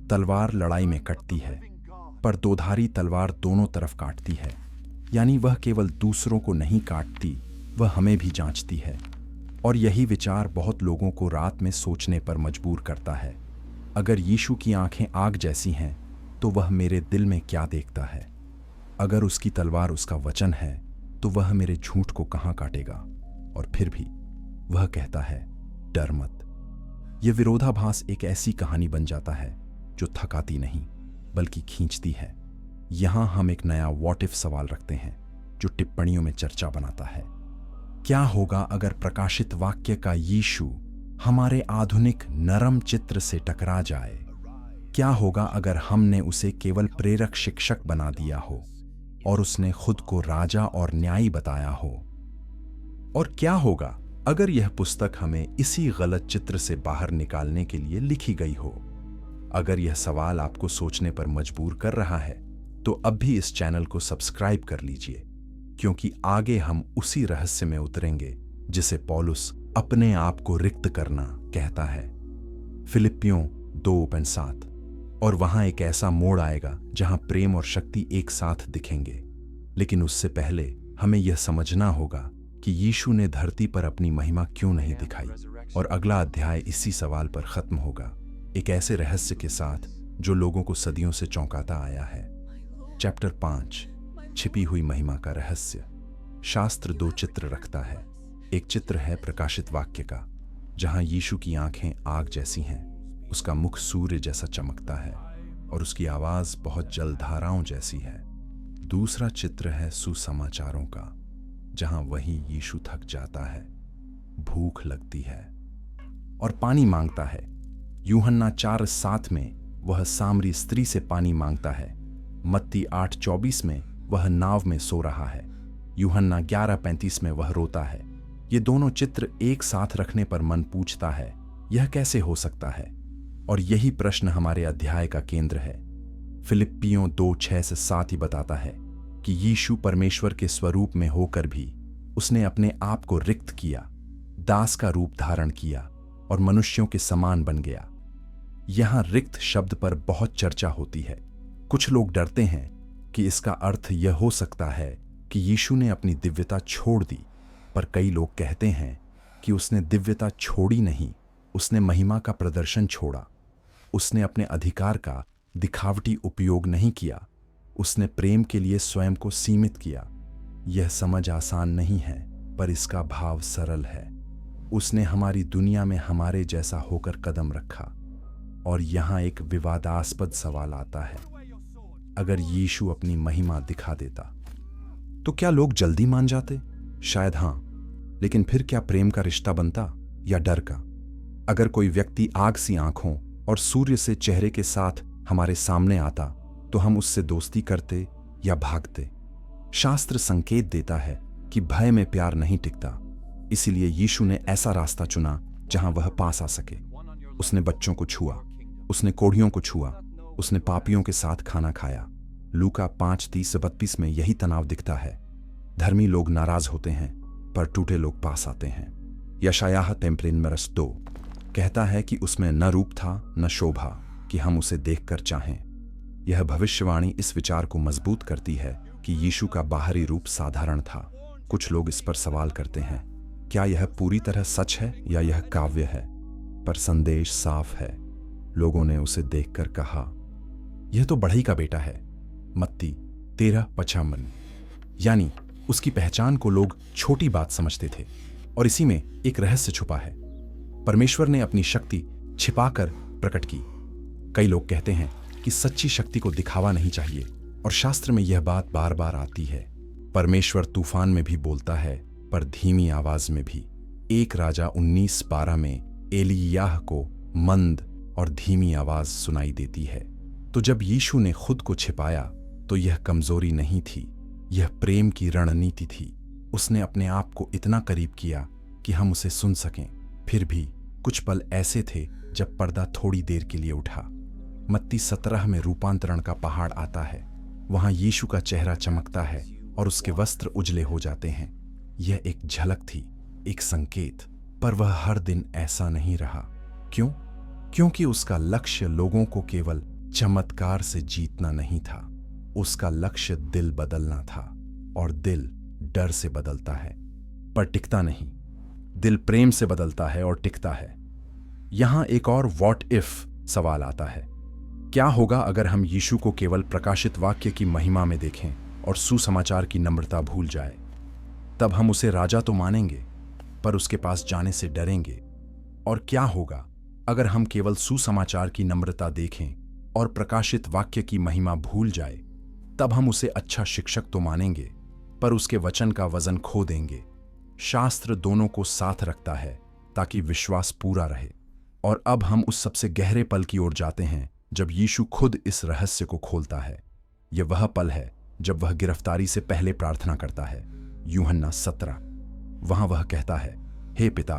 तलवार लड़ाई में कटती है, पर दोधारी तलवार दोनों तरफ काटती है, यानी वह केवल दूसरों को नहीं काटती, वह हमें भी जांचती है। और यही विचार बहुत लोगों को रात में सोचने पर मजबूर करता है, अगर यीशु की आंखें आग जैसी हैं तो वह मेरे दिल में क्या देखता है? अगर उसकी तलवार उसका वचन है तो वह मेरे झूठ को कहाँ काटेगा? और फिर भी वह कहता है, डर मत। यह विरोधाभास एक ऐसी कहानी बन जाता है जो थकाती नहीं बल्कि खींचती है। यहां हम एक नया व्हाट इफ सवाल रखते हैं जो टिप्पणियों में चर्चा बनाता है। क्या होगा अगर प्रकाशित वाक्य का यीशु हमारे आधुनिक नरम चित्र से टकरा जाए? क्या होगा अगर हमने उसे केवल प्रेरक शिक्षक बना दिया हो और उसने खुद को राजा और न्यायी बताया हो? और क्या होगा अगर यह पुस्तक हमें इसी गलत चित्र से बाहर निकालने के लिए लिखी गई हो? अगर यह सवाल आपको सोचने पर मजबूर कर रहा है तो अब भी इस चैनल को सब्सक्राइब कर लीजिए, क्योंकि आगे हम उसी रहस्य में उतरेंगे जिसे पौलुस अपने आप को रिक्त करना कहता है। फिलिप्पियों 2:7। और वहां एक ऐसा मोड़ आएगा जहां प्रेम और शक्ति एक साथ दिखेंगे। लेकिन उससे पहले हमें यह समझना होगा कि यीशु ने धरती पर अपनी महिमा क्यों नहीं दिखाई। और अगला अध्याय इसी सवाल पर खत्म होगा, एक ऐसे रहस्य के साथ जो लोगों को सदियों से चौंकाता आया है। चैप्टर 5, छिपी हुई महिमा का रहस्य। शास्त्र 2 चित्र रखता है। एक चित्र है प्रकाशित वाक्य का, जहां यीशु की आंखें आग जैसी हैं, उसका मुख सूर्य जैसा चमकता है और उसकी आवाज बहुत जलधाराओं जैसी है। दूसरा चित्र है सुसमाचारों का, जहां वही यीशु थक जाता है, भूख लगती है और पानी मांगता है। यूहन्ना 4:7 में वह सामरी स्त्री से पानी मांगता है। मत्ती 8:24 में वह नाव में सो रहा है। यूहन्ना 11:35 में वह रोता है। ये दोनों चित्र एक साथ रखने पर मन पूछता है, यह कैसे हो सकता है? और यही प्रश्न हमारे अध्याय का केंद्र है। फिलिप्पियों 2:6-7 ही बताता है कि यीशु परमेश्वर के स्वरूप में होकर भी उसने अपने आप को रिक्त किया, दास का रूप धारण किया और मनुष्यों के समान बन गया। यहां रिक्त शब्द पर बहुत चर्चा होती है। कुछ लोग डरते हैं कि इसका अर्थ यह हो सकता है कि यीशु ने अपनी दिव्यता छोड़ दी, पर कई लोग कहते हैं कि उसने दिव्यता छोड़ी नहीं, उसने महिमा का प्रदर्शन छोड़ा। उसने अपने अधिकार का दिखावटी उपयोग नहीं किया, उसने प्रेम के लिए स्वयं को सीमित किया। यह समझ आसान नहीं है, पर इसका भाव सरल है। उसने हमारी दुनिया में हमारे जैसा होकर कदम रखा। और यहां एक विवादास्पद सवाल आता है, अगर यीशु अपनी महिमा दिखा देता तो क्या लोग जल्दी मान जाते? शायद हां, लेकिन फिर क्या प्रेम का रिश्ता बनता या डर का? अगर कोई व्यक्ति आग सी आंखों और सूर्य से चेहरे के साथ हमारे सामने आता तो हम उससे दोस्ती करते या भागते? शास्त्र संकेत देता है कि भय में प्यार नहीं टिकता। इसीलिए यीशु ने ऐसा रास्ता चुना जहां वह पास आ सके। उसने बच्चों को छुआ, उसने कोढ़ियों को छुआ, उसने पापियों के साथ खाना खाया। लूका 5:30-32 में यही तनाव दिखता है। धर्मी लोग नाराज होते हैं, पर टूटे लोग पास आते हैं। यशायाह 3:2 कहता है कि उसमें न रूप था न शोभा कि हम उसे देखकर चाहें। यह भविष्यवाणी इस विचार को मजबूत करती है कि यीशु का बाहरी रूप साधारण था। कुछ लोग इस पर सवाल करते हैं, क्या यह पूरी तरह सच है या यह काव्य है? पर संदेश साफ है। लोगों ने उसे देखकर कहा, यह तो बढ़ई का बेटा है। मत्ती 13:55। यानी उसकी पहचान को लोग छोटी बात समझते थे। और इसी में एक रहस्य छुपा है। परमेश्वर ने अपनी शक्ति छिपाकर प्रकट की। कई लोग कहते हैं कि सच्ची शक्ति को दिखावा नहीं चाहिए, और शास्त्र में यह बात बार बार आती है। परमेश्वर तूफान में भी बोलता है, पर धीमी आवाज में भी। 1 राजा 19:12 में एलियाह को मंद और धीमी आवाज सुनाई देती है। तो जब यीशु ने खुद को छिपाया तो यह कमजोरी नहीं थी, यह प्रेम की रणनीति थी। उसने अपने आप को इतना करीब किया कि हम उसे सुन सकें। फिर भी कुछ पल ऐसे थे जब पर्दा थोड़ी देर के लिए उठा। मत्ती 17 में रूपांतरण का पहाड़ आता है। वहां यीशु का चेहरा चमकता है और उसके वस्त्र उजले हो जाते हैं। यह एक झलक थी, एक संकेत, पर वह हर दिन ऐसा नहीं रहा। क्यों? क्योंकि उसका लक्ष्य लोगों को केवल चमत्कार से जीतना नहीं था। उसका लक्ष्य दिल बदलना था, और दिल डर से बदलता है पर टिकता नहीं। दिल प्रेम से बदलता है और टिकता है। यहां एक और व्हाट इफ सवाल आता है। क्या होगा अगर हम यीशु को केवल प्रकाशित वाक्य की महिमा में देखें और सुसमाचार की नम्रता भूल जाए? तब हम उसे राजा तो मानेंगे, पर उसके पास जाने से डरेंगे। और क्या होगा अगर हम केवल सुसमाचार की नम्रता देखें और प्रकाशित वाक्य की महिमा भूल जाए? तब हम उसे अच्छा शिक्षक तो मानेंगे, पर उसके वचन का वजन खो देंगे। शास्त्र दोनों को साथ रखता है ताकि विश्वास पूरा रहे। और अब हम उस सबसे गहरे पल की ओर जाते हैं जब यीशु खुद इस रहस्य को खोलता है। यह वह पल है जब वह गिरफ्तारी से पहले प्रार्थना करता है। यूहन्ना 17। वहां वह कहता है, हे पिता,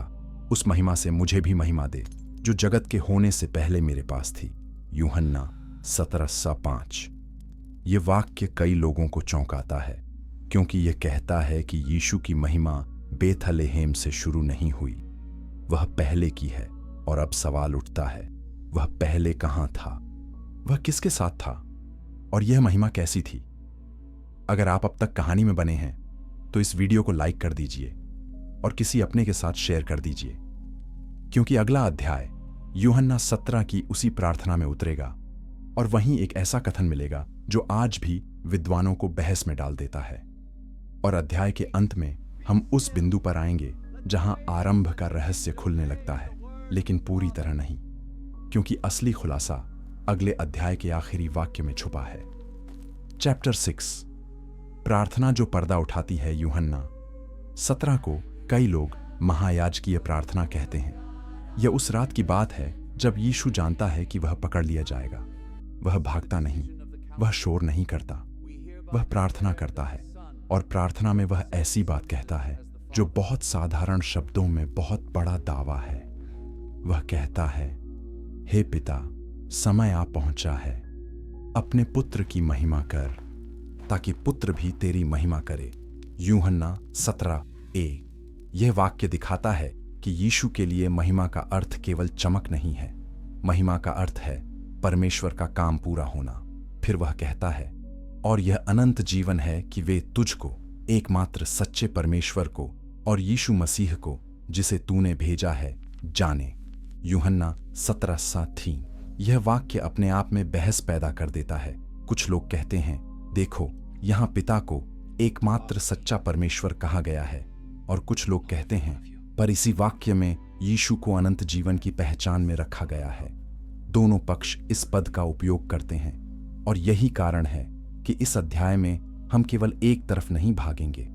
उस महिमा से मुझे भी महिमा दे जो जगत के होने से पहले मेरे पास थी। यूहन्ना 17:5। ये वाक्य कई लोगों को चौंकाता है, क्योंकि यह कहता है कि यीशु की महिमा बेथलेहेम से शुरू नहीं हुई, वह पहले की है। और अब सवाल उठता है, वह पहले कहां था? वह किसके साथ था? और यह महिमा कैसी थी? अगर आप अब तक कहानी में बने हैं तो इस वीडियो को लाइक कर दीजिए और किसी अपने के साथ शेयर कर दीजिए, क्योंकि अगला अध्याय यूहन्ना 17 की उसी प्रार्थना में उतरेगा और वहीं एक ऐसा कथन मिलेगा जो आज भी विद्वानों को बहस में डाल देता है। और अध्याय के अंत में हम उस बिंदु पर आएंगे जहां आरंभ का रहस्य खुलने लगता है, लेकिन पूरी तरह नहीं, क्योंकि असली खुलासा अगले अध्याय के आखिरी वाक्य में छुपा है। चैप्टर 6। प्रार्थना जो पर्दा उठाती है। यूहन्ना 17 को कई लोग महायाजकीय प्रार्थना कहते हैं। यह उस रात की बात है जब यीशु जानता है कि वह पकड़ लिया जाएगा। वह भागता नहीं, वह शोर नहीं करता, वह प्रार्थना करता है। और प्रार्थना में वह ऐसी बात कहता है जो बहुत साधारण शब्दों में बहुत बड़ा दावा है। वह कहता है, हे पिता, समय आ पहुंचा है, अपने पुत्र की महिमा कर, ताकि पुत्र भी तेरी महिमा करे। यूहन्ना 17a। यह वाक्य दिखाता है कि यीशु के लिए महिमा का अर्थ केवल चमक नहीं है। महिमा का अर्थ है परमेश्वर का काम पूरा होना। फिर वह कहता है, और यह अनंत जीवन है कि वे तुझको, एकमात्र सच्चे परमेश्वर को, और यीशु मसीह को, जिसे तूने भेजा है, जाने। यूहन्ना 17:3। यह वाक्य अपने आप में बहस पैदा कर देता है। कुछ लोग कहते हैं, देखो, यहां पिता को एकमात्र सच्चा परमेश्वर कहा गया है। और कुछ लोग कहते हैं, पर इसी वाक्य में यीशु को अनंत जीवन की पहचान में रखा गया है। दोनों पक्ष इस पद का उपयोग करते हैं, और यही कारण है कि इस अध्याय में हम केवल एक तरफ नहीं भागेंगे।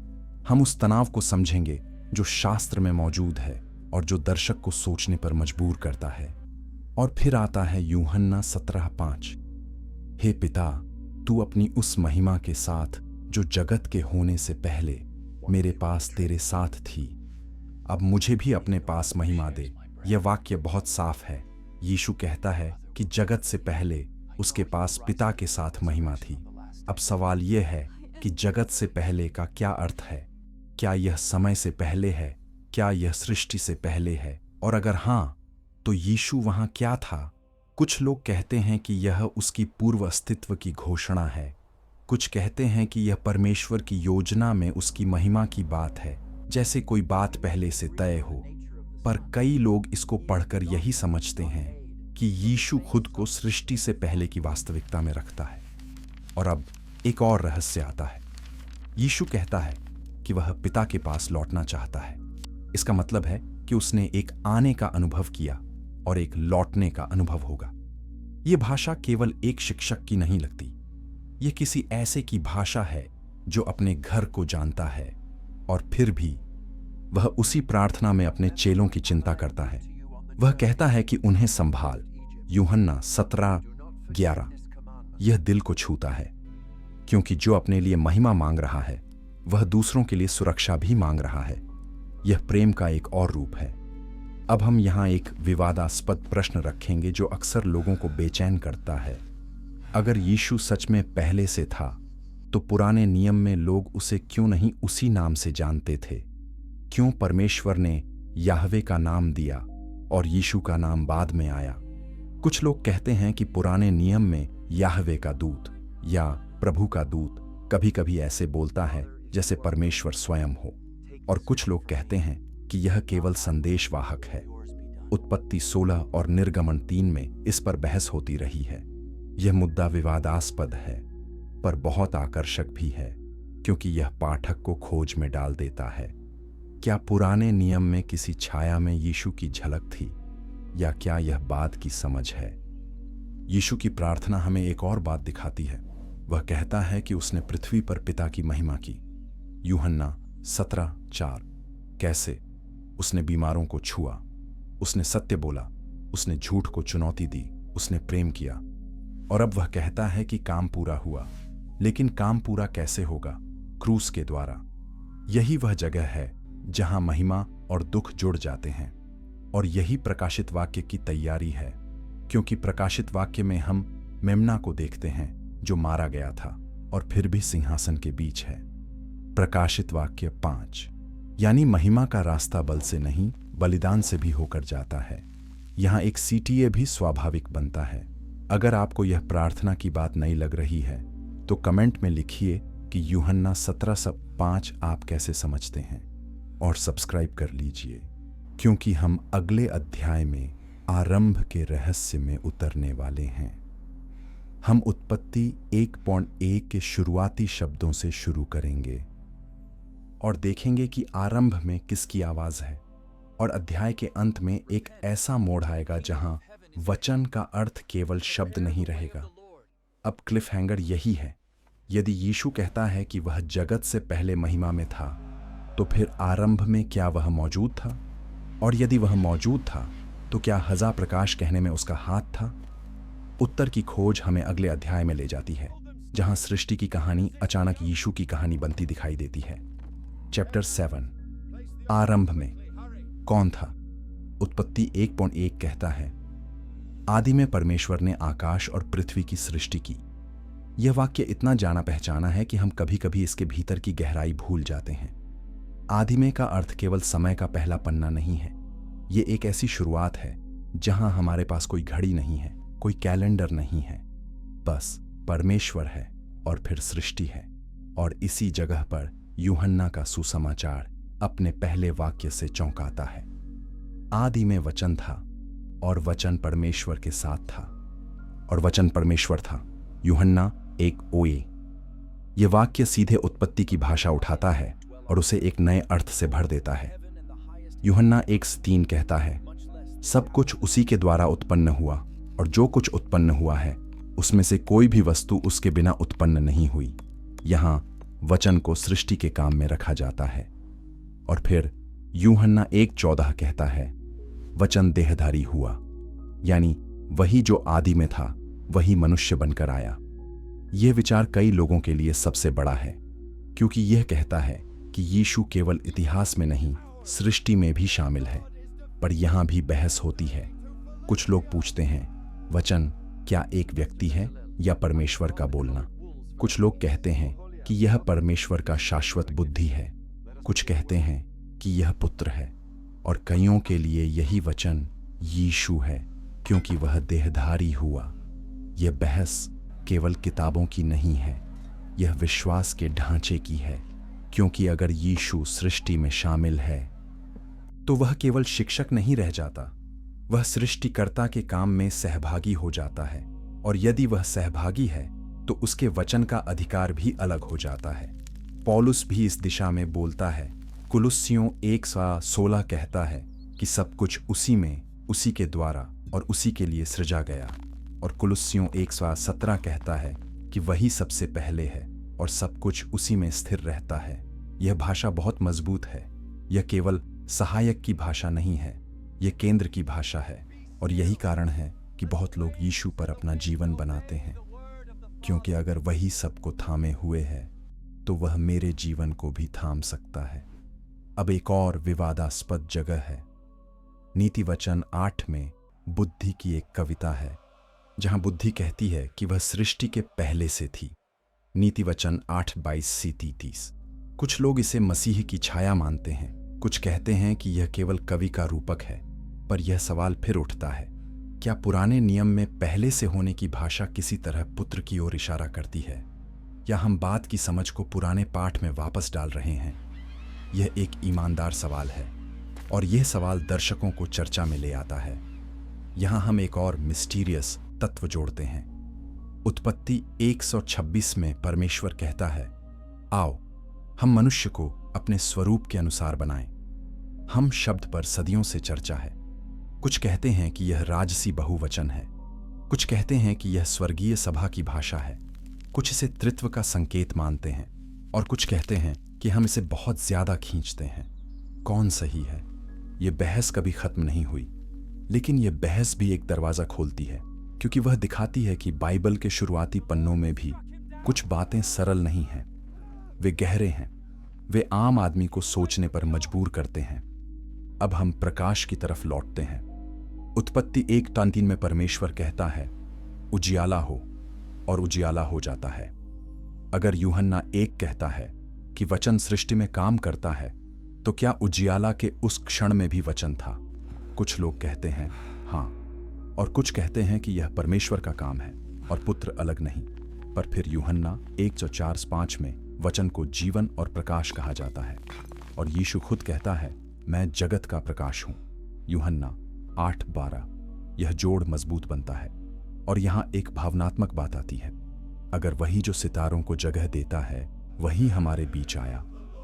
हम उस तनाव को समझेंगे जो शास्त्र में मौजूद है और जो दर्शक को सोचने पर मजबूर करता है। और फिर आता है यूहन्ना 17:5। हे पिता, तू अपनी उस महिमा के साथ जो जगत के होने से पहले मेरे पास तेरे साथ थी, अब मुझे भी अपने पास महिमा दे। यह वाक्य बहुत साफ है। यीशु कहता है कि जगत से पहले उसके पास पिता के साथ महिमा थी। अब सवाल यह है कि जगत से पहले का क्या अर्थ है? क्या यह समय से पहले है? क्या यह सृष्टि से पहले है? और अगर हां, तो यीशु वहां क्या था? कुछ लोग कहते हैं कि यह उसकी पूर्व अस्तित्व की घोषणा है। कुछ कहते हैं कि यह परमेश्वर की योजना में उसकी महिमा की बात है, जैसे कोई बात पहले से तय हो। पर कई लोग इसको पढ़कर यही समझते हैं कि यीशु खुद को सृष्टि से पहले की वास्तविकता में रखता है। और अब एक और रहस्य आता है। यीशु कहता है कि वह पिता के पास लौटना चाहता है। इसका मतलब है कि उसने एक आने का अनुभव किया और एक लौटने का अनुभव होगा। यह भाषा केवल एक शिक्षक की नहीं लगती। यह किसी ऐसे की भाषा है जो अपने घर को जानता है, और फिर भी वह उसी प्रार्थना में अपने चेलों की चिंता करता है। वह कहता है कि उन्हें संभाल। यूहन्ना 17:11। यह दिल को छूता है, क्योंकि जो अपने लिए महिमा मांग रहा है वह दूसरों के लिए सुरक्षा भी मांग रहा है। यह प्रेम का एक और रूप है। अब हम यहां एक विवादास्पद प्रश्न रखेंगे जो अक्सर लोगों को बेचैन करता है। अगर यीशु सच में पहले से था, तो पुराने नियम में लोग उसे क्यों नहीं उसी नाम से जानते थे? क्यों परमेश्वर ने याहवे का नाम दिया और यीशु का नाम बाद में आया? कुछ लोग कहते हैं कि पुराने नियम में याहवे का दूत या प्रभु का दूत कभी कभी ऐसे बोलता है जैसे परमेश्वर स्वयं हो। और कुछ लोग कहते हैं कि यह केवल संदेशवाहक है। उत्पत्ति 16 और निर्गमन 3 में इस पर बहस होती रही है। यह मुद्दा विवादास्पद है, पर बहुत आकर्षक भी है, क्योंकि यह पाठक को खोज में डाल देता है। क्या पुराने नियम में किसी छाया में यीशु की झलक थी, या क्या यह बाद की समझ है? यीशु की प्रार्थना हमें एक और बात दिखाती है। वह कहता है कि उसने पृथ्वी पर पिता की महिमा की। यूहन्ना 17:4। कैसे? उसने बीमारों को छुआ, उसने सत्य बोला, उसने झूठ को चुनौती दी, उसने प्रेम किया। और अब वह कहता है कि काम पूरा हुआ। लेकिन काम पूरा कैसे होगा? क्रूस के द्वारा। यही वह जगह है जहां महिमा और दुख जुड़ जाते हैं। और यही प्रकाशित वाक्य की तैयारी है, क्योंकि प्रकाशित वाक्य में हम मेमना को देखते हैं जो मारा गया था और फिर भी सिंहासन के बीच है। प्रकाशित वाक्य 5। यानी महिमा का रास्ता बल से नहीं, बलिदान से भी होकर जाता है। यहां एक सीटीए भी स्वाभाविक बनता है। अगर आपको यह प्रार्थना की बात नहीं लग रही है तो कमेंट में लिखिए कि यूहन्ना 17:5 आप कैसे समझते हैं, और सब्सक्राइब कर लीजिए, क्योंकि हम अगले अध्याय में आरंभ के रहस्य में उतरने वाले हैं। हम उत्पत्ति 1.1 के शुरुआती शब्दों से शुरू करेंगे और देखेंगे कि आरंभ में किसकी आवाज है, और अध्याय के अंत में एक ऐसा मोड़ आएगा जहां वचन का अर्थ केवल शब्द नहीं रहेगा। अब क्लिफ हैंगर यही है। यदि यीशु कहता है कि वह जगत से पहले महिमा में था, तो फिर आरंभ में क्या वह मौजूद था? और यदि वह मौजूद था तो क्या हज़ा प्रकाश कहने में उसका हाथ था? उत्तर की खोज हमें अगले अध्याय में ले जाती है, जहां सृष्टि की कहानी अचानक यीशु की कहानी बनती दिखाई देती है। चैप्टर 7। आरंभ में कौन था? उत्पत्ति 1.1 कहता है, आदि में परमेश्वर ने आकाश और पृथ्वी की सृष्टि की। यह वाक्य इतना जाना पहचाना है कि हम कभी कभी इसके भीतर की गहराई भूल जाते हैं। आदि में का अर्थ केवल समय का पहला पन्ना नहीं है। ये एक ऐसी शुरुआत है जहां हमारे पास कोई घड़ी नहीं है, कोई कैलेंडर नहीं है, बस परमेश्वर है और फिर सृष्टि है। और इसी जगह पर यूहन्ना का सुसमाचार अपने पहले वाक्य से चौंकाता है। आदि में वचन था और वचन परमेश्वर के साथ था और वचन परमेश्वर था। यूहन्ना 1:1। यह वाक्य सीधे उत्पत्ति की भाषा उठाता है और उसे एक नए अर्थ से भर देता है। यूहन्ना 1:3 कहता है, सब कुछ उसी के द्वारा उत्पन्न हुआ, और जो कुछ उत्पन्न हुआ है उसमें से कोई भी वस्तु उसके बिना उत्पन्न नहीं हुई। यहां वचन को सृष्टि के काम में रखा जाता है। और फिर यूहन्ना 1:14 कहता है, वचन देहधारी हुआ, यानी वही जो आदि में था वही मनुष्य बनकर आया। यह विचार कई लोगों के लिए सबसे बड़ा है, क्योंकि यह कहता है कि यीशु केवल इतिहास में नहीं, सृष्टि में भी शामिल है। पर यहां भी बहस होती है। कुछ लोग पूछते हैं, वचन क्या एक व्यक्ति है या परमेश्वर का बोलना? कुछ लोग कहते हैं कि यह परमेश्वर का शाश्वत बुद्धि है। कुछ कहते हैं कि यह पुत्र है, और कईयों के लिए यही वचन यीशु है, क्योंकि वह देहधारी हुआ। यह बहस केवल किताबों की नहीं है, यह विश्वास के ढांचे की है, क्योंकि अगर यीशु सृष्टि में शामिल है तो वह केवल शिक्षक नहीं रह जाता, वह सृष्टिकर्ता के काम में सहभागी हो जाता है। और यदि वह सहभागी है तो उसके वचन का अधिकार भी अलग हो जाता है। पौलुस भी इस दिशा में बोलता है। कुलुस्सियों 1:16 कहता है कि सब कुछ उसी में, उसी के द्वारा और उसी के लिए सृजा गया। और कुलुस्सियों 1:17 कहता है कि वही सबसे पहले है और सब कुछ उसी में स्थिर रहता है। यह भाषा बहुत मजबूत है। यह केवल सहायक की भाषा नहीं है, यह केंद्र की भाषा है। और यही कारण है कि बहुत लोग यीशु पर अपना जीवन बनाते हैं, क्योंकि अगर वही सबको थामे हुए है तो वह मेरे जीवन को भी थाम सकता है। अब एक और विवादास्पद जगह है। नीति वचन 8 में बुद्धि की एक कविता है, जहां बुद्धि कहती है कि वह सृष्टि के पहले से थी। नीति वचन 8:22-33। कुछ लोग इसे मसीह की छाया मानते हैं, कुछ कहते हैं कि यह केवल कवि का रूपक है। पर यह सवाल फिर उठता है, क्या पुराने नियम में पहले से होने की भाषा किसी तरह पुत्र की ओर इशारा करती है, या हम बात की समझ को पुराने पाठ में वापस डाल रहे हैं? यह एक ईमानदार सवाल है, और यह सवाल दर्शकों को चर्चा में ले आता है। यहां हम एक और मिस्टीरियस तत्व जोड़ते हैं। उत्पत्ति 1:26 में परमेश्वर कहता है, आओ हम मनुष्य को अपने स्वरूप के अनुसार बनाएं। हम शब्द पर सदियों से चर्चा है। कुछ कहते हैं कि यह राजसी बहुवचन है, कुछ कहते हैं कि यह स्वर्गीय सभा की भाषा है, कुछ इसे त्रित्व का संकेत मानते हैं, और कुछ कहते हैं कि हम इसे बहुत ज्यादा खींचते हैं। कौन सही है? यह बहस कभी खत्म नहीं हुई, लेकिन यह बहस भी एक दरवाजा खोलती है। क्योंकि वह दिखाती है कि बाइबल के शुरुआती पन्नों में भी कुछ बातें सरल नहीं हैं। वे गहरे हैं, वे आम आदमी को सोचने पर मजबूर करते हैं। अब हम प्रकाश की तरफ लौटते हैं। उत्पत्ति 1:3 में परमेश्वर कहता है, उजियाला हो, और उजियाला हो जाता है। अगर यूहन्ना 1 कहता है कि वचन सृष्टि में काम करता है, तो क्या उजियाला के उस क्षण में भी वचन था? कुछ लोग कहते हैं हाँ, और कुछ कहते हैं कि यह परमेश्वर का काम है और पुत्र अलग नहीं। पर फिर यूहन्ना 1:4-5 में वचन को जीवन और प्रकाश कहा जाता है, और यीशु खुद कहता है, मैं जगत का प्रकाश हूं। यूहन्ना 8:12। यह जोड़ मजबूत बनता है। और यहां एक भावनात्मक बात आती है। अगर वही जो सितारों को जगह देता है वही हमारे बीच आया,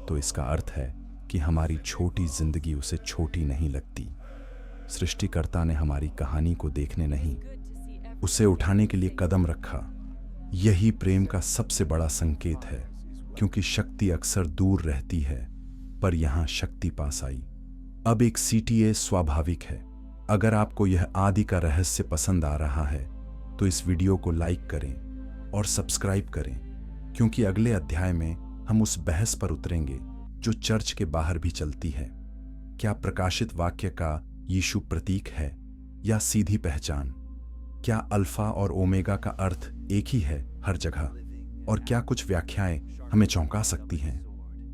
तो इसका अर्थ है कि हमारी छोटी जिंदगी उसे छोटी नहीं लगती। सृष्टिकर्ता ने हमारी कहानी को देखने नहीं, उसे उठाने के लिए कदम रखा। यही प्रेम का सबसे बड़ा संकेत है, क्योंकि शक्ति अक्सर दूर रहती है, पर यहां शक्ति पास आई। अब एक CTA स्वाभाविक है। अगर आपको यह आदि का रहस्य पसंद आ रहा है तो इस वीडियो को लाइक करें और सब्सक्राइब करें, क्योंकि अगले अध्याय में हम उस बहस पर उतरेंगे जो चर्च के बाहर भी चलती है। क्या प्रकाशित वाक्य का यीशु प्रतीक है या सीधी पहचान? क्या अल्फा और ओमेगा का अर्थ एक ही है हर जगह? और क्या कुछ व्याख्याएं हमें चौंका सकती हैं?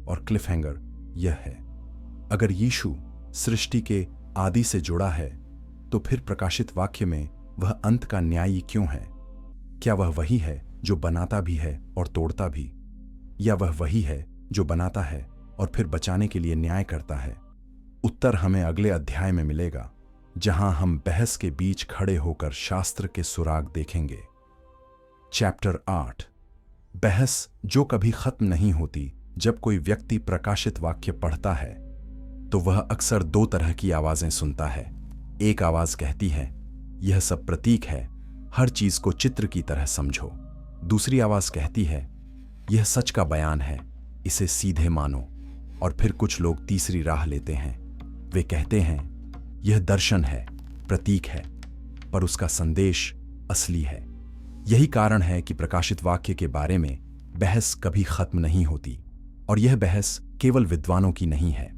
और क्लिफहैंगर यह है, अगर यीशु सृष्टि के आदि से जुड़ा है, तो फिर प्रकाशित वाक्य में वह अंत का न्यायी क्यों है? क्या वह वही है जो बनाता भी है और तोड़ता भी, या वह वही है जो बनाता है और फिर बचाने के लिए न्याय करता है? उत्तर हमें अगले अध्याय में मिलेगा, जहां हम बहस के बीच खड़े होकर शास्त्र के सुराग देखेंगे। चैप्टर 8, बहस जो कभी खत्म नहीं होती। जब कोई व्यक्ति प्रकाशित वाक्य पढ़ता है तो वह अक्सर दो तरह की आवाजें सुनता है। एक आवाज कहती है, यह सब प्रतीक है, हर चीज को चित्र की तरह समझो। दूसरी आवाज कहती है, यह सच का बयान है, इसे सीधे मानो। और फिर कुछ लोग तीसरी राह लेते हैं। वे कहते हैं, यह दर्शन है, प्रतीक है, पर उसका संदेश असली है। यही कारण है कि प्रकाशित वाक्य के बारे में बहस कभी खत्म नहीं होती। और यह बहस केवल विद्वानों की नहीं है,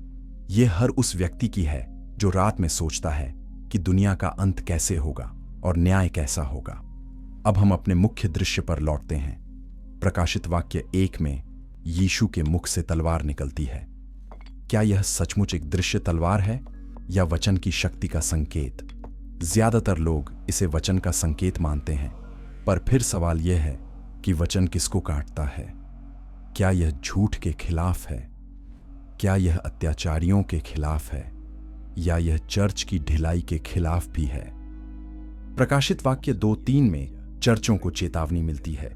यह हर उस व्यक्ति की है जो रात में सोचता है कि दुनिया का अंत कैसे होगा और न्याय कैसा होगा। अब हम अपने मुख्य दृश्य पर लौटते हैं। प्रकाशित वाक्य 1 में यीशु के मुख से तलवार निकलती है। क्या यह सचमुच एक दृश्य तलवार है या वचन की शक्ति का संकेत? ज्यादातर लोग इसे वचन का संकेत मानते हैं, पर फिर सवाल यह है कि वचन किसको काटता है? क्या यह झूठ के खिलाफ है? क्या यह अत्याचारियों के खिलाफ है, या यह चर्च की ढिलाई के खिलाफ भी है? प्रकाशित वाक्य 2:3 में चर्चों को चेतावनी मिलती है।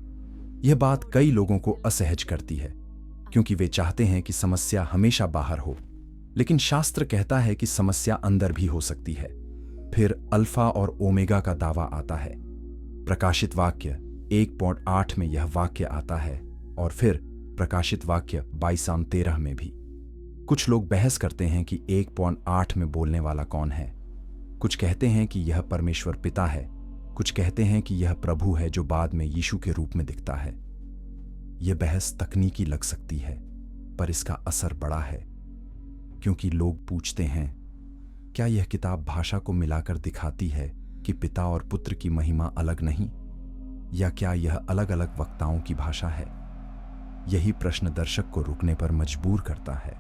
यह बात कई लोगों को असहज करती है, क्योंकि वे चाहते हैं कि समस्या हमेशा बाहर हो, लेकिन शास्त्र कहता है कि समस्या अंदर भी हो सकती है। फिर अल्फा और ओमेगा का दावा आता है। प्रकाशित वाक्य 1:8 में यह वाक्य आता है, और फिर प्रकाशित वाक्य 22:13 में भी। कुछ लोग बहस करते हैं कि 1:8 में बोलने वाला कौन है। कुछ कहते हैं कि यह परमेश्वर पिता है, कुछ कहते हैं कि यह प्रभु है जो बाद में यीशु के रूप में दिखता है। यह बहस तकनीकी लग सकती है, पर इसका असर बड़ा है, क्योंकि लोग पूछते हैं, क्या यह किताब भाषा को मिलाकर दिखाती है कि पिता और पुत्र की महिमा अलग नहीं, या क्या यह अलग अलग वक्ताओं की भाषा है? यही प्रश्न दर्शक को रुकने पर मजबूर करता है,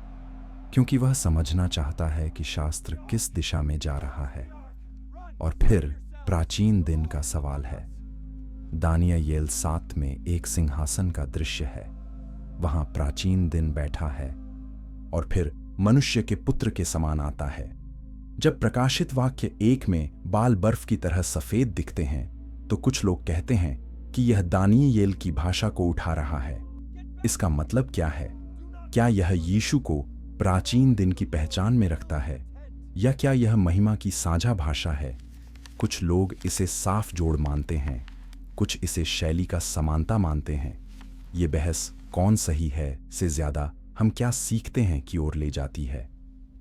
क्योंकि वह समझना चाहता है कि शास्त्र किस दिशा में जा रहा है। और फिर प्राचीन दिन का सवाल है। दानियेल 7 में एक सिंहासन का दृश्य है। वहां प्राचीन दिन बैठा है और फिर मनुष्य के पुत्र के समान आता है। जब प्रकाशित वाक्य 1 में बाल बर्फ की तरह सफेद दिखते हैं, तो कुछ लोग कहते हैं कि यह दानियेल की भाषा को उठा रहा है। इसका मतलब क्या है? क्या यह यीशु को प्राचीन दिन की पहचान में रखता है, या क्या यह महिमा की साझा भाषा है? कुछ लोग इसे साफ जोड़ मानते हैं, कुछ इसे शैली का समानता मानते हैं। ये बहस कौन सही है से ज्यादा हम क्या सीखते हैं की ओर ले जाती है।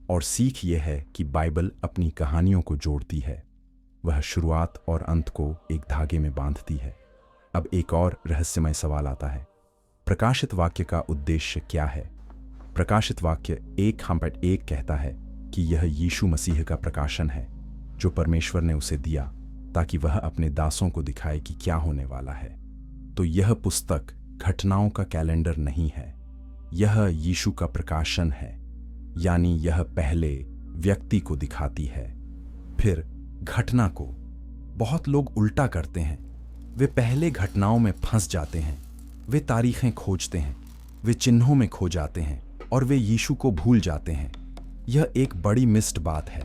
और सीख ये है कि बाइबल अपनी कहानियों को जोड़ती है। वह शुरुआत और अंत को एक धागे में बांधती है। अब एक और रहस्यमय सवाल आता है, प्रकाशित वाक्य का उद्देश्य क्या है? प्रकाशित वाक्य 1:1 कहता है कि यह यीशु मसीह का प्रकाशन है जो परमेश्वर ने उसे दिया ताकि वह अपने दासों को दिखाए कि क्या होने वाला है। तो यह पुस्तक घटनाओं का कैलेंडर नहीं है, यह यीशु का प्रकाशन है, यानी यह पहले व्यक्ति को दिखाती है, फिर घटना को। बहुत लोग उल्टा करते हैं, वे पहले घटनाओं में फंस जाते हैं, वे तारीखें खोजते हैं, वे चिन्हों में खो जाते हैं और वे यीशु को भूल जाते हैं। यह एक बड़ी मिस्ड बात है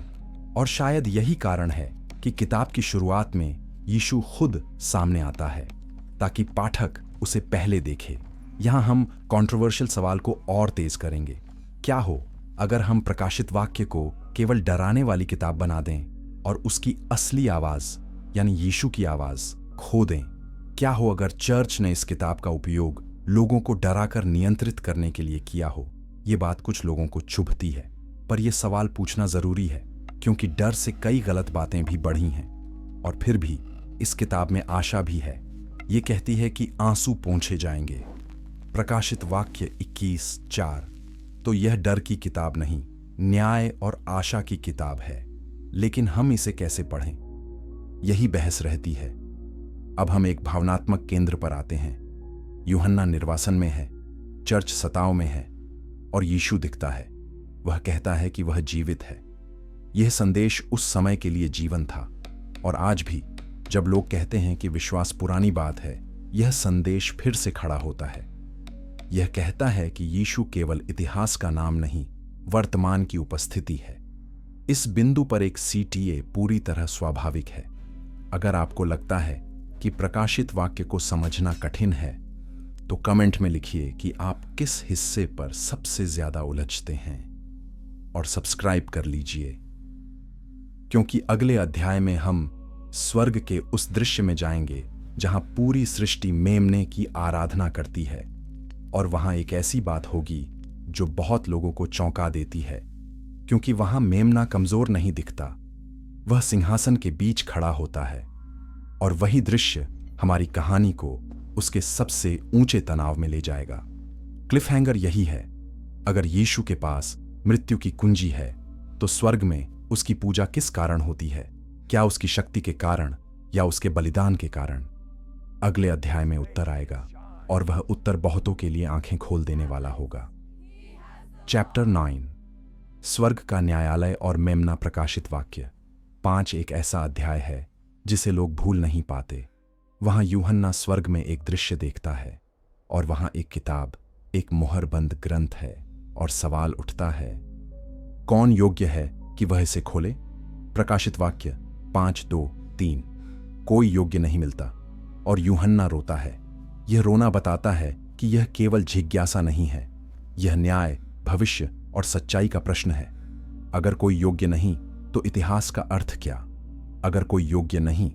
और शायद यही कारण है कि किताब की शुरुआत में यीशु खुद सामने आता है ताकि पाठक उसे पहले देखे। यहां हम कंट्रोवर्शियल सवाल को और तेज करेंगे। क्या हो अगर हम प्रकाशित वाक्य को केवल डराने वाली किताब बना दें और उसकी असली आवाज यानी यीशु की आवाज खो दें? क्या हो अगर चर्च ने इस किताब का उपयोग लोगों को डराकर नियंत्रित करने के लिए किया हो? ये बात कुछ लोगों को चुभती है, पर यह सवाल पूछना जरूरी है क्योंकि डर से कई गलत बातें भी बढ़ी हैं। और फिर भी इस किताब में आशा भी है। ये कहती है कि आंसू पोंछे जाएंगे। प्रकाशित वाक्य 21:4। तो यह डर की किताब नहीं, न्याय और आशा की किताब है। लेकिन हम इसे कैसे पढ़ें, यही बहस रहती है। अब हम एक भावनात्मक केंद्र पर आते हैं। यूहन्ना निर्वासन में है, चर्च सताव में है और यीशु दिखता है। वह कहता है कि वह जीवित है। यह संदेश उस समय के लिए जीवन था और आज भी जब लोग कहते हैं कि विश्वास पुरानी बात है, यह संदेश फिर से खड़ा होता है। यह कहता है कि यीशु केवल इतिहास का नाम नहीं, वर्तमान की उपस्थिति है। इस बिंदु पर एक CTA पूरी तरह स्वाभाविक है। अगर आपको लगता है कि प्रकाशित वाक्य को समझना कठिन है तो कमेंट में लिखिए कि आप किस हिस्से पर सबसे ज्यादा उलझते हैं और सब्सक्राइब कर लीजिए, क्योंकि अगले अध्याय में हम स्वर्ग के उस दृश्य में जाएंगे जहां पूरी सृष्टि मेमने की आराधना करती है। और वहां एक ऐसी बात होगी जो बहुत लोगों को चौंका देती है, क्योंकि वहां मेमना कमजोर नहीं दिखता, वह सिंहासन के बीच खड़ा होता है। और वही दृश्य हमारी कहानी को उसके सबसे ऊंचे तनाव में ले जाएगा। क्लिफहैंगर यही है, अगर यीशु के पास मृत्यु की कुंजी है तो स्वर्ग में उसकी पूजा किस कारण होती है? क्या उसकी शक्ति के कारण या उसके बलिदान के कारण? अगले अध्याय में उत्तर आएगा और वह उत्तर बहुतों के लिए आंखें खोल देने वाला होगा। चैप्टर 9, स्वर्ग का न्यायालय और मेमना। प्रकाशित वाक्य 5 एक ऐसा अध्याय है जिसे लोग भूल नहीं पाते। वहां यूहन्ना स्वर्ग में एक दृश्य देखता है और वहां एक किताब, एक मुहरबंद ग्रंथ है और सवाल उठता है, कौन योग्य है कि वह इसे खोले? प्रकाशित वाक्य 5:2-3। कोई योग्य नहीं मिलता और यूहन्ना रोता है। यह रोना बताता है कि यह केवल जिज्ञासा नहीं है, यह न्याय, भविष्य और सच्चाई का प्रश्न है। अगर कोई योग्य नहीं तो इतिहास का अर्थ क्या? अगर कोई योग्य नहीं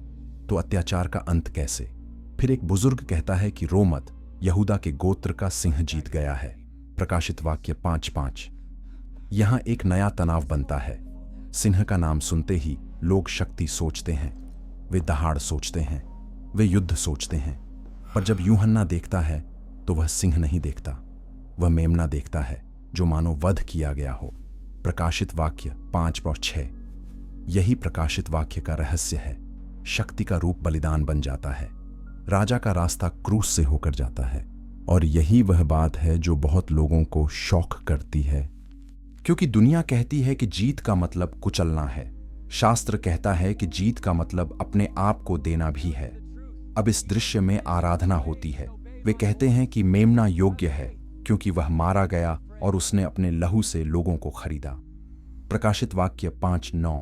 तो अत्याचार का अंत कैसे? फिर एक बुजुर्ग कहता है कि रो मत, यहूदा के गोत्र का सिंह जीत गया है। प्रकाशित वाक्य 5:5। यहां एक नया तनाव बनता है। सिंह का नाम सुनते ही लोग शक्ति सोचते हैं, वे दहाड़ सोचते हैं, वे युद्ध सोचते हैं। पर जब यूहन्ना देखता है तो वह सिंह नहीं देखता, वह मेमना देखता है जो मानो वध किया गया हो। प्रकाशित वाक्य 5:6। यही प्रकाशित वाक्य का रहस्य है। शक्ति का रूप बलिदान बन जाता है, राजा का रास्ता क्रूस से होकर जाता है। और यही वह बात है जो बहुत लोगों को शॉक करती है, क्योंकि दुनिया कहती है कि जीत का मतलब कुचलना है। शास्त्र कहता है कि जीत का मतलब अपने आप को देना भी है। अब इस दृश्य में आराधना होती है। वे कहते हैं कि मेमना योग्य है क्योंकि वह मारा गया और उसने अपने लहू से लोगों को खरीदा। प्रकाशित वाक्य 5:9।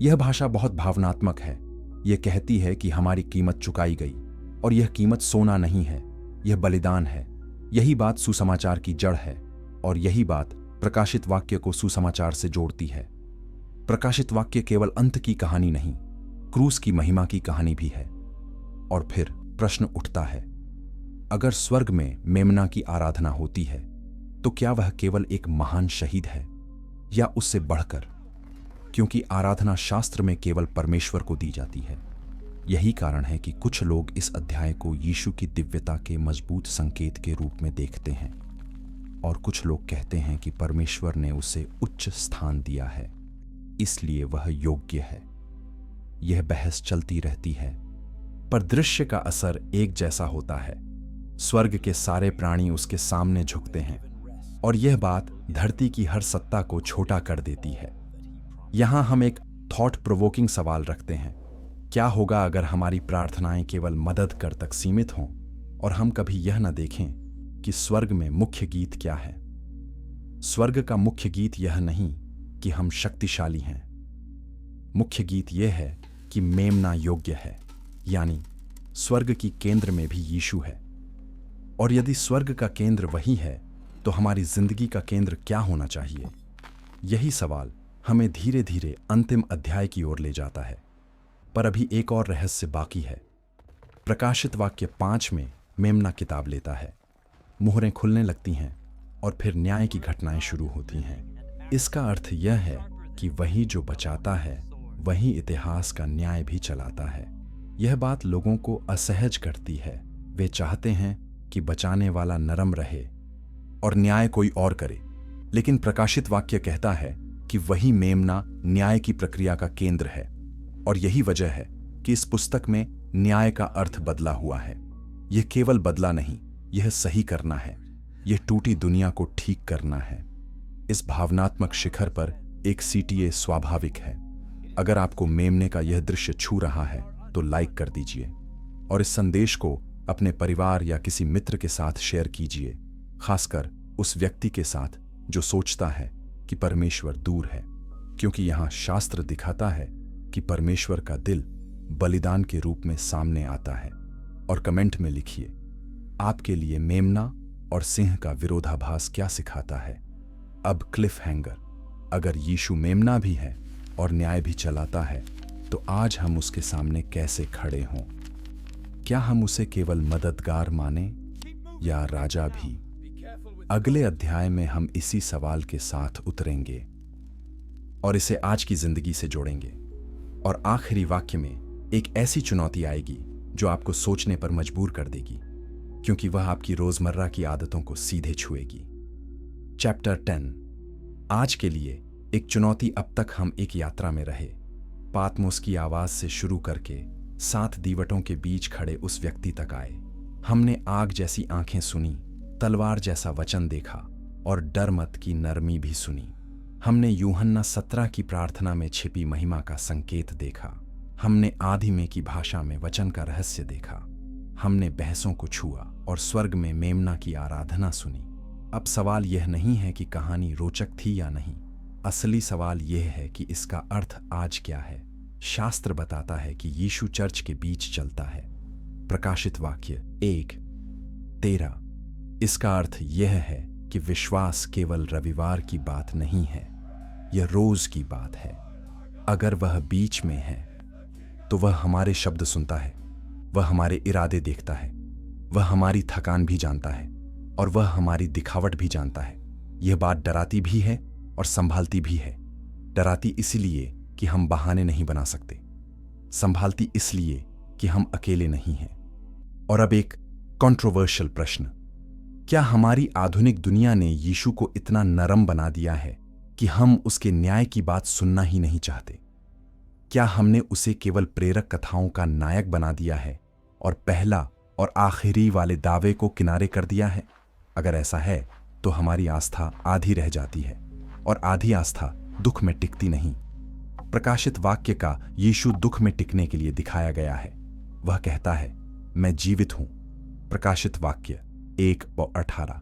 यह भाषा बहुत भावनात्मक है। यह कहती है कि हमारी कीमत चुकाई गई और यह कीमत सोना नहीं है, यह बलिदान है। यही बात सुसमाचार की जड़ है और यही बात प्रकाशित वाक्य को सुसमाचार से जोड़ती है। प्रकाशित वाक्य केवल अंत की कहानी नहीं, क्रूस की महिमा की कहानी भी है। और फिर प्रश्न उठता है, अगर स्वर्ग में मेमना की आराधना होती है तो क्या वह केवल एक महान शहीद है या उससे बढ़कर? क्योंकि आराधना शास्त्र में केवल परमेश्वर को दी जाती है। यही कारण है कि कुछ लोग इस अध्याय को यीशु की दिव्यता के मजबूत संकेत के रूप में देखते हैं और कुछ लोग कहते हैं कि परमेश्वर ने उसे उच्च स्थान दिया है, इसलिए वह योग्य है। यह बहस चलती रहती है, पर दृश्य का असर एक जैसा होता है। स्वर्ग के सारे प्राणी उसके सामने झुकते हैं और यह बात धरती की हर सत्ता को छोटा कर देती है। यहां हम एक थॉट प्रोवोकिंग सवाल रखते हैं, क्या होगा अगर हमारी प्रार्थनाएं केवल मदद कर तक सीमित हों और हम कभी यह न देखें कि स्वर्ग में मुख्य गीत क्या है। स्वर्ग का मुख्य गीत यह नहीं कि हम शक्तिशाली हैं। मुख्य गीत यह है कि मेमना योग्य है, यानी स्वर्ग की केंद्र में भी यीशु है। और यदि स्वर्ग का केंद्र वही है, तो हमारी जिंदगी का केंद्र क्या होना चाहिए? यही सवाल हमें धीरे धीरे अंतिम अध्याय की ओर ले जाता है। पर अभी एक और रहस्य बाकी है। प्रकाशित वाक्य 5 में मेमना किताब लेता है, मुहरें खुलने लगती हैं और फिर न्याय की घटनाएं शुरू होती हैं। इसका अर्थ यह है कि वही जो बचाता है वही इतिहास का न्याय भी चलाता है। यह बात लोगों को असहज करती है। वे चाहते हैं कि बचाने वाला नरम रहे और न्याय कोई और करे, लेकिन प्रकाशित वाक्य कहता है कि वही मेमना न्याय की प्रक्रिया का केंद्र है। और यही वजह है कि इस पुस्तक में न्याय का अर्थ बदला हुआ है। यह केवल बदला नहीं, यह सही करना है। यह टूटी दुनिया को ठीक करना है। इस भावनात्मक शिखर पर एक सीटीए स्वाभाविक है। अगर आपको मेमने का यह दृश्य छू रहा है तो लाइक कर दीजिए और इस संदेश को अपने परिवार या किसी मित्र के साथ शेयर कीजिए, खासकर उस व्यक्ति के साथ जो सोचता है कि परमेश्वर दूर है, क्योंकि यहां शास्त्र दिखाता है कि परमेश्वर का दिल बलिदान के रूप में सामने आता है। और कमेंट में लिखिए, आपके लिए मेमना और सिंह का विरोधाभास क्या सिखाता है। अब क्लिफ हैंगर, अगर यीशु मेमना भी है और न्याय भी चलाता है, तो आज हम उसके सामने कैसे खड़े हों? क्या हम उसे केवल मददगार माने या राजा भी? अगले अध्याय में हम इसी सवाल के साथ उतरेंगे और इसे आज की जिंदगी से जोड़ेंगे। और आखिरी वाक्य में एक ऐसी चुनौती आएगी जो आपको सोचने पर मजबूर कर देगी, क्योंकि वह आपकी रोजमर्रा की आदतों को सीधे छुएगी। चैप्टर 10। आज के लिए एक चुनौती। अब तक हम एक यात्रा में रहे, पातमोस की आवाज से शुरू करके 7 दीवटों के बीच खड़े उस व्यक्ति तक आए। हमने आग जैसी आंखें सुनी, तलवार जैसा वचन देखा और डर मत की नरमी भी सुनी। हमने यूहन्ना 17 की प्रार्थना में छिपी महिमा का संकेत देखा। हमने आदि में की भाषा में वचन का रहस्य देखा। हमने बहसों को छुआ और स्वर्ग में मेमना की आराधना सुनी। अब सवाल यह नहीं है कि कहानी रोचक थी या नहीं। असली सवाल यह है कि इसका अर्थ आज क्या है। शास्त्र बताता है कि यीशु चर्च के बीच चलता है। प्रकाशित वाक्य 1:13। इसका अर्थ यह है कि विश्वास केवल रविवार की बात नहीं है, यह रोज की बात है। अगर वह बीच में है तो वह हमारे शब्द सुनता है, वह हमारे इरादे देखता है, वह हमारी थकान भी जानता है और वह हमारी दिखावट भी जानता है। यह बात डराती भी है और संभालती भी है। डराती इसलिए कि हम बहाने नहीं बना सकते, संभालती इसलिए कि हम अकेले नहीं हैं। और अब एक कंट्रोवर्शियल प्रश्न, क्या हमारी आधुनिक दुनिया ने यीशु को इतना नरम बना दिया है कि हम उसके न्याय की बात सुनना ही नहीं चाहते? क्या हमने उसे केवल प्रेरक कथाओं का नायक बना दिया है और पहला और आखिरी वाले दावे को किनारे कर दिया है? अगर ऐसा है तो हमारी आस्था आधी रह जाती है और आधी आस्था दुख में टिकती नहीं। प्रकाशित वाक्य का यीशु दुख में टिकने के लिए दिखाया गया है। वह कहता है, मैं जीवित हूं। प्रकाशित वाक्य 1:18।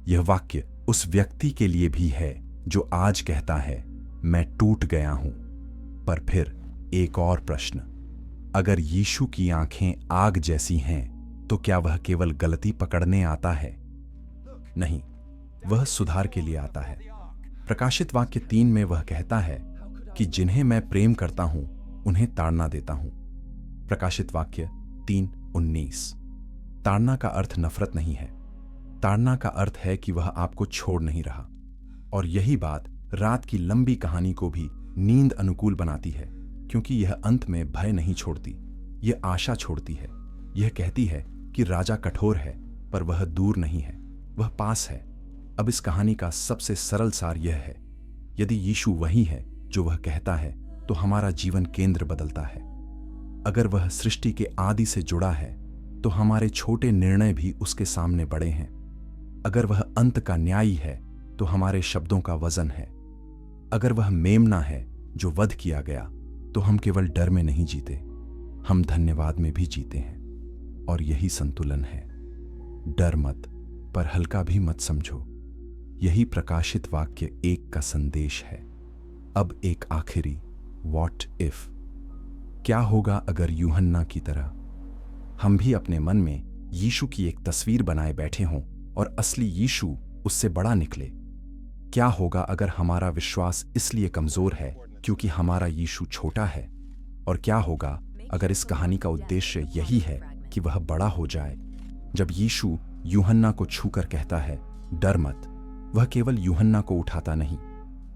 यह वाक्य उस व्यक्ति के लिए भी है जो आज कहता है, मैं टूट गया हूं। पर फिर एक और प्रश्न, अगर यीशु की आंखें आग जैसी हैं तो क्या वह केवल गलती पकड़ने आता है? नहीं, वह सुधार के लिए आता है। प्रकाशित वाक्य 3 में वह कहता है कि जिन्हें मैं प्रेम करता हूं उन्हें ताड़ना देता हूं। प्रकाशित वाक्य 3:19। ताड़ना का अर्थ नफरत नहीं है। ताड़ना का अर्थ है कि वह आपको छोड़ नहीं रहा। और यही बात रात की लंबी कहानी को भी नींद अनुकूल बनाती है, क्योंकि यह अंत में भय नहीं छोड़ती, यह आशा छोड़ती है। यह कहती है कि राजा कठोर है, पर वह दूर नहीं है, वह पास है। अब इस कहानी का सबसे सरल सार यह है, यदि यीशु वही है जो वह कहता है, तो हमारा जीवन केंद्र बदलता है। अगर वह सृष्टि के आदि से जुड़ा है, तो हमारे छोटे निर्णय भी उसके सामने बड़े हैं। अगर वह अंत का न्यायी है, तो हमारे शब्दों का वजन है। अगर वह मेमना है जो वध किया गया, तो हम केवल डर में नहीं जीते, हम धन्यवाद में भी जीते हैं। और यही संतुलन है। डर मत, पर हल्का भी मत समझो। यही प्रकाशित वाक्य 1 का संदेश है। अब एक आखिरी व्हाट इफ, क्या होगा अगर यूहन्ना की तरह हम भी अपने मन में यीशु की एक तस्वीर बनाए बैठे हों और असली यीशु उससे बड़ा निकले? क्या होगा अगर हमारा विश्वास इसलिए कमजोर है क्योंकि हमारा यीशु छोटा है? और क्या होगा अगर इस कहानी का उद्देश्य यही है कि वह बड़ा हो जाए? जब यीशु यूहन्ना को छूकर कहता है डर मत, वह केवल यूहन्ना को उठाता नहीं,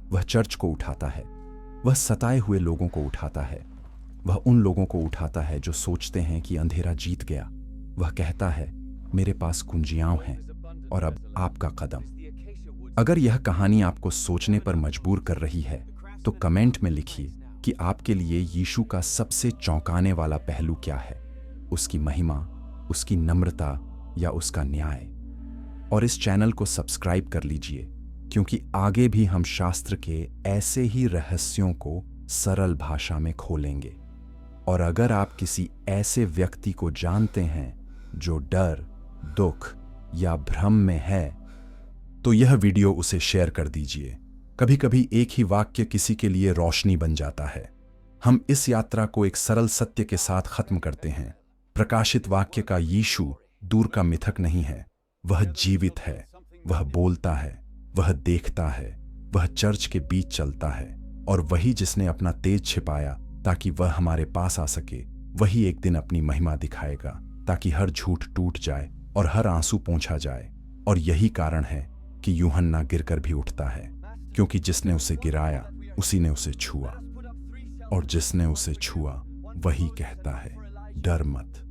वह चर्च को उठाता है, वह सताए हुए लोगों को उठाता है, वह उन लोगों को उठाता है जो सोचते हैं कि अंधेरा जीत गया। वह कहता है मेरे पास कुंजियां हैं और अब आपका कदम। अगर यह कहानी आपको सोचने पर मजबूर कर रही है, तो कमेंट में लिखिए कि आपके लिए यीशु का सबसे चौंकाने वाला पहलू क्या है, उसकी महिमा, उसकी नम्रता या उसका न्याय। और इस चैनल को सब्सक्राइब कर लीजिए, क्योंकि आगे भी हम शास्त्र के ऐसे ही रहस्यों को सरल भाषा में खोलेंगे। और अगर आप किसी ऐसे व्यक्ति को जानते हैं जो डर, दुख या भ्रम में है, तो यह वीडियो उसे शेयर कर दीजिए। कभी कभी एक ही वाक्य किसी के लिए रोशनी बन जाता है। हम इस यात्रा को एक सरल सत्य के साथ खत्म करते हैं। प्रकाशित वाक्य का यीशु दूर का मिथक नहीं है, वह जीवित है, वह बोलता है, वह देखता है, वह चर्च के बीच चलता है। और वही जिसने अपना तेज छिपाया ताकि वह हमारे पास आ सके, वही एक दिन अपनी महिमा दिखाएगा, ताकि हर झूठ टूट जाए और हर आंसू पोंछा जाए। और यही कारण है कि यूहन्ना गिरकर भी उठता है, क्योंकि जिसने उसे गिराया उसी ने उसे छुआ, और जिसने उसे छुआ वही कहता है डर मत।